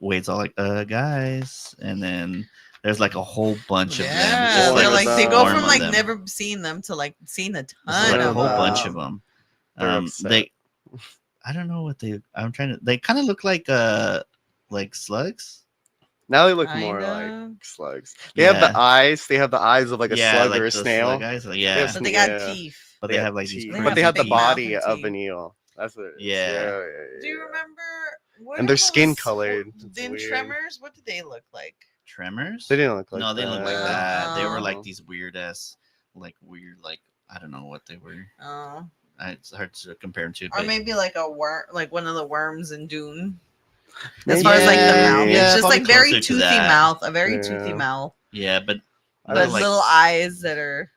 Wade's all like, guys, and then there's like a whole bunch of them. Yeah, just, they're like, like they a go swarm from of like them. never seeing them to like seeing a Just, ton like, a of whole them. bunch of them. They're upset. They, I don't know what they. I'm trying to. They kind of look like slugs. Now they look more Kinda. like slugs. They have the eyes. They have the eyes of like a slug like or a the snail. slug eyes, like, yeah, Yes. But they got Yeah. teeth. but they have like these. teeth. They But they have the big mouth body and of teeth. an eel. That's what it is. Yeah. Do you remember? What And are they're skin those- colored. It's In weird. Tremors, what did they look like? Tremors? They didn't look like No, they didn't look like that. that. They were Oh. like these weird ass, like I don't know what they were. Oh, It's hard to compare them to. or But maybe like a worm, like one of the worms in Dune. As far as like the Yeah, mouth, yeah, it's just probably like very closer to toothy that. mouth, a very Yeah. toothy mouth, yeah, but I but don't like little eyes that are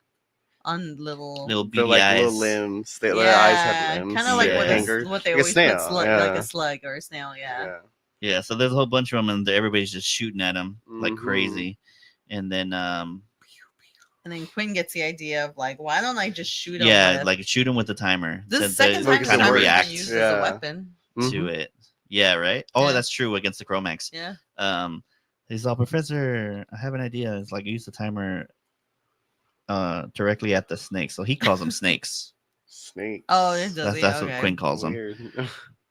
on little. little They're beady like eyes. little limbs. Their eyes have limbs. kind of like Yeah. what, Hangers. what they Like a always snail, put slug, like yeah. a slug or a snail. Yeah. Yeah, so there's a whole bunch of them, and everybody's just shooting at them like Mhm. crazy. And then, And then Quinn gets the idea of like, why don't I just shoot him? yeah, with... like shoot them with the timer. this So is the second they time this the kind of timer's react been used Yeah. as a weapon. to Mhm. it. Yeah, right. Oh, Yeah. that's true against the Chromax. Yeah. He's all, Professor, I have an idea. It's like use the timer directly at the snakes. So he calls them snakes. Snakes. Oh, it does. That's what Quinn calls them. Weird.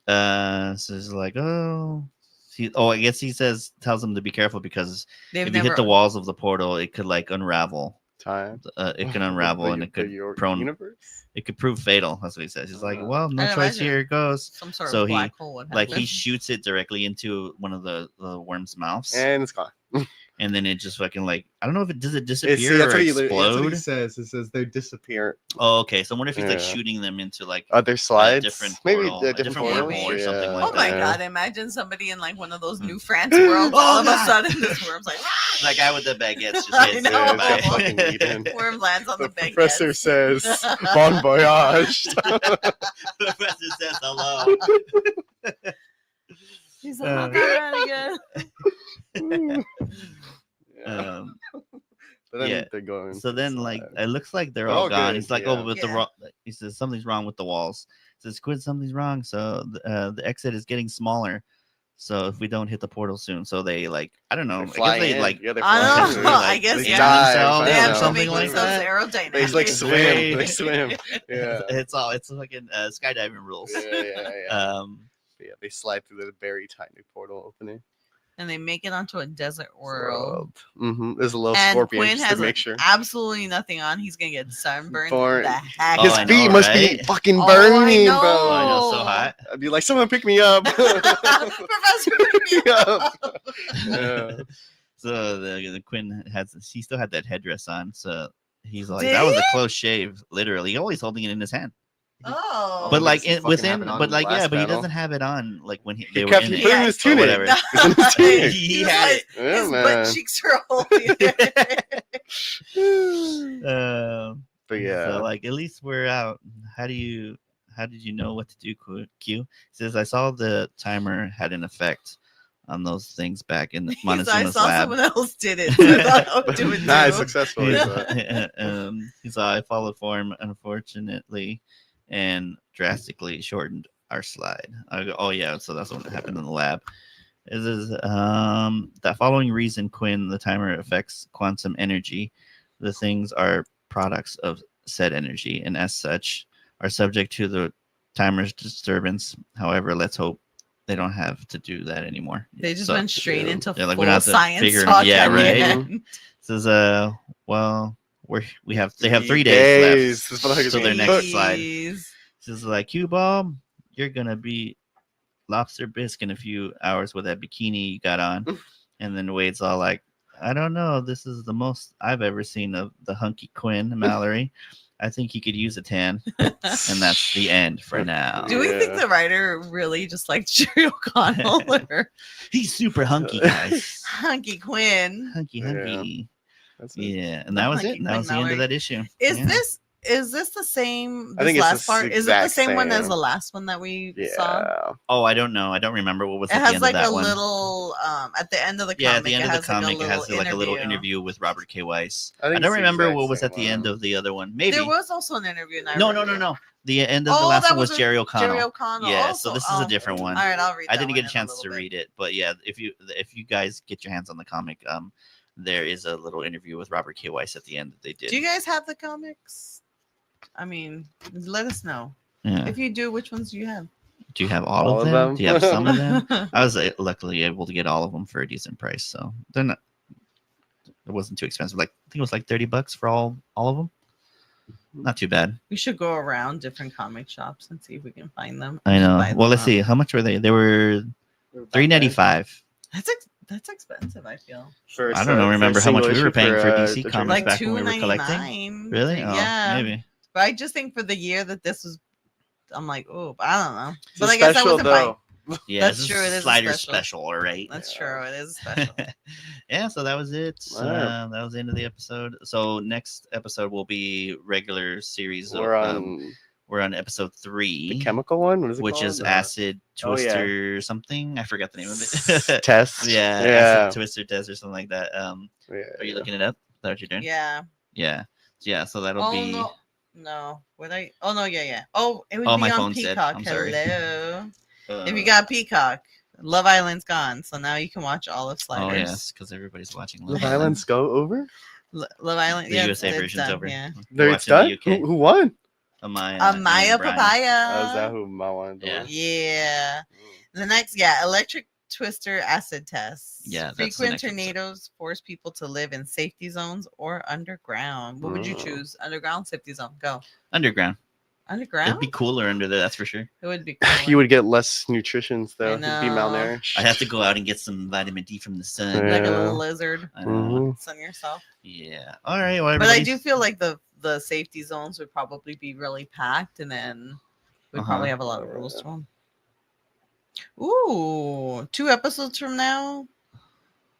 So he's like, I guess he tells them to be careful because They've if you hit the walls of the portal, it could like unravel. Time. It can unravel and it could universe. it could prove fatal. That's what he says. He's like, well, no I'd choice. imagine Here it goes. some sort So of he- black hole would Like happen. he shoots it directly into one of the worm's mouths. And it's gone. and then it just fucking like I don't know if it does it It's, disappear see, that's or what that's what explode. he says. It says they disappear. Oh, okay. So I wonder if he's like Yeah. shooting them into like Other slides, different maybe portal, a a different different portal wormhole or something Oh like my that. god! Imagine somebody in like one of those Mm. New France worlds. Oh, all of a God. sudden, this worm's like That guy with the baguettes just I hits know. it. Yeah, fucking eaten. worm lands on The the big professor says, "Bon voyage." The professor says hello. He's like, "Oh, God, again." Yeah. Um, But then yeah. they're going. so to then the like slide. it looks like they're They're all all gone. good, He's like, yeah. oh, but Yeah. he says something's wrong with the walls. He says, Quinn, something's wrong. So the exit is getting smaller. So if we don't hit the portal soon, so they like I don't know. They I fly guess they in. like Yeah, they I fly don't in. know. like, I guess, they yeah. dive Dive, They themselves I or have to something make like themselves that. aerodynamic. They like swim. They They- swim. Yeah. It's fucking skydiving rules. Yeah. Yeah, they slide through the very tiny portal opening. And they make it onto a desert world. There's a little And scorpion Quinn just has to make sure. absolutely nothing on. He's gonna get sunburned. Burn. The heck. Oh, His I feet know, must be right? fucking Oh, I burning, know. Oh, I bro. know, so hot. I'd be like, someone pick me up. Professor, pick me up. Yeah. So the Quinn he still had that headdress on. So he's like, Did that was he? a close shave. Literally, he's always holding it in his hand. Oh, But but like does he fucking within, have it on but in the like yeah, last but he battle? doesn't have it on like when they He were kept in it it in his or tunic. whatever. It's in his tunic. He His had it. Yeah, his man. butt cheeks are holding it. But yeah. So like at least we're out. How did you know what to do, Q? He says I saw the timer had an effect on those things back in I Montezuma's saw lab. someone else did it. So I thought I would do it Nah, it's too. successful. He saw I followed form, unfortunately, and drastically shortened our slide. I go, oh yeah, so that's what happened in the lab. Is that following reason, Quinn, the timer affects quantum energy. The things are products of said energy, and as such, are subject to the timer's disturbance. However, let's hope they don't have to do that anymore. They just So, went straight yeah. into Yeah, like, we full don't have to science figure- talk. yeah, at the right. end. says well they have 3 days This left motherfucker's till their getting next cooked. slide. Jeez. Says like Q Ball, you're gonna be lobster bisque in a few hours with that bikini you got on. And then Wade's all like, I don't know, this is the most I've ever seen of the hunky Quinn Mallory. I think he could use a tan. And that's the end for now. Do we think Yeah. the writer really just liked Jerry O'Connell or He's super hunky, guys. Hunky Quinn? Hunky. That's it. Yeah, and The that was hunky it. And that was the Quinn end of Mallory. that issue. Is Yeah. this the same? I This think it's last the part is it the exact same one as same. the last one that we saw? Yeah. Oh, I don't know. I don't remember what was It at the has end like of that a one. little at the end of the comic. Yeah, at the end it of the has like comic, it has like a little interview with Robert K. Weiss. I I, think don't it's the remember exact what was same at the end one. of the other one. Maybe. There was also an interview. And I No. read it. The end of the Oh, last that one was was Jerry O'Connell. Jerry O'Connell. Yeah, also. so this is a different one. All right, I'll read. I that didn't one get a in chance little to bit. read it, but yeah, if you guys get your hands on the comic, there is a little interview with Robert K. Weiss at the end that they did. Do you guys have the comics? I mean, let us know. Yeah. If you do, which ones do you have? Do you have all of them? Do you have some of them? them? I was luckily able to get all of them for a decent price, so they're not. It wasn't too expensive. Like I think it was like $30 for all of them. Not too bad. We should go around different comic shops and see if we can find them. I know. Buy Well, them let's up. see. How much were they? They were $3.95. That's expensive. I feel For I don't know. for Remember how much single we were issue paying for DC the comics like back when we were collecting. $2.99. Really? Oh, Yeah. maybe. But I just think for the year that this was, I'm like, oh, I don't know. It's But a I guess I special, wasn't buying. though. Yeah, That's this true, it is a Slider special. special, all right. That's Yeah. true. It is special. Yeah, so that was it. Wow. That was the end of the episode. So next episode will be regular series. We're of, on we're on episode 3, the chemical one. What is it which called? is Acid Oh, yeah. Twister something. I forgot the name of it. Test. yeah, Yeah. Acid Twister Test or something like that. Yeah, Are you looking it up? Is that what you're doing? Yeah. Yeah. So that'll Oh be. no. Would I? Oh no. Yeah. Oh, it would Oh, be my on phone said. Peacock. I'm sorry. Hello. If you uh, got Peacock, Love Island's gone, so now you can watch all of Sliders. Oh yes, because everybody's watching Love Island's go over. Love Island. The yeah, USA it's version's done, over. Yeah. We're It's watching done. Who won? Amaya. Amaya and Brian. Papaya. Oh, is that who I wanted to Yeah. win? Yeah. The next, Electric Twister Acid Tests. Yeah, that's the Frequent next episode. tornadoes force people to live in safety zones or underground. What would you Oh. choose? Underground, safety zone. Go. Underground. Underground? It'd be cooler under there, that's for sure. It would be cool. You would get less nutrition though. I You'd be know. malnourished. I'd have to go out and get some vitamin D from the sun. like a Yeah. little lizard. I know. Mhm. Sun yourself. Yeah. All right. Well, But I everybody- do feel like the safety zones would probably be really packed, and then we'd probably have a lot of rules to them. Ooh, 2 episodes from now,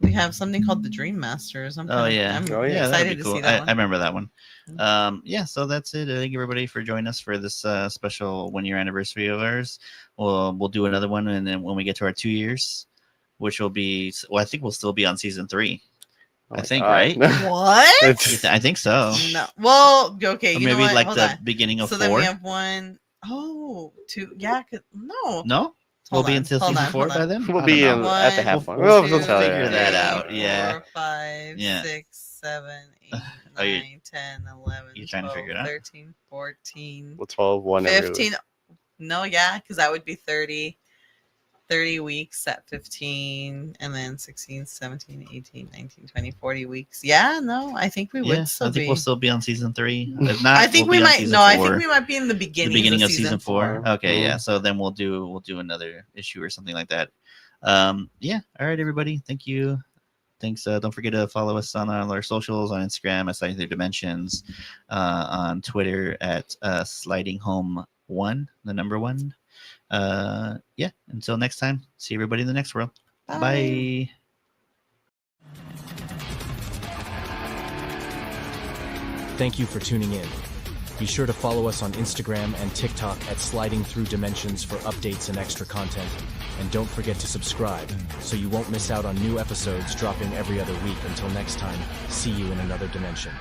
we have something called the Dream Masters. I'm Oh yeah. I'm Oh, yeah. that'd excited be to cool. see that I one. remember that one. Mhm. Yeah. So that's it. Thank you everybody for joining us for this special 1-year anniversary of ours. We'll do another one, and then when we get to our 2 years, which will be, well, I think we'll still be on season 3. Oh I my think, God. right? What? It's- I think so. No. Well, okay. Or You know maybe what? like Hold the on. beginning of So 4. then we have 1. Oh, 2. Yeah. No. No, we'll Hold be on, until hold season on, 4 hold by on. then. We'll I be don't in, know. at the 1, half point. 2, We'll we'll tell you. figure that out, yeah. 4, 5, Yeah. 6, 7, 8, Oh, you- 9, 10, 11, you're trying to 12, figure it out? 13, 14, Well, 12, 1 every 15. week. No, yeah, because that would be 30 weeks at 15, and then 16, 17, 18, 19, 20, 40 weeks. Yeah, no, I think we would Yeah, still I think be. we'll still be on season 3. If not, I think we'll we be on might. season No, I 4. think we might be in the The beginning, beginning of of season 4. 4. Okay, yeah. Mhm. So then we'll do another issue or something like that. Yeah. All right, everybody. Thank you. Thanks. Don't forget to follow us on all our socials on Instagram at Sliding Through Dimensions, on Twitter at Sliding Home 1, the number 1. Yeah. Until next time. See everybody in the next world. Bye. Bye. Thank you for tuning in. Be sure to follow us on Instagram and TikTok at Sliding Through Dimensions for updates and extra content. And don't forget to subscribe so you won't miss out on new episodes dropping every other week. Until next time, see you in another dimension.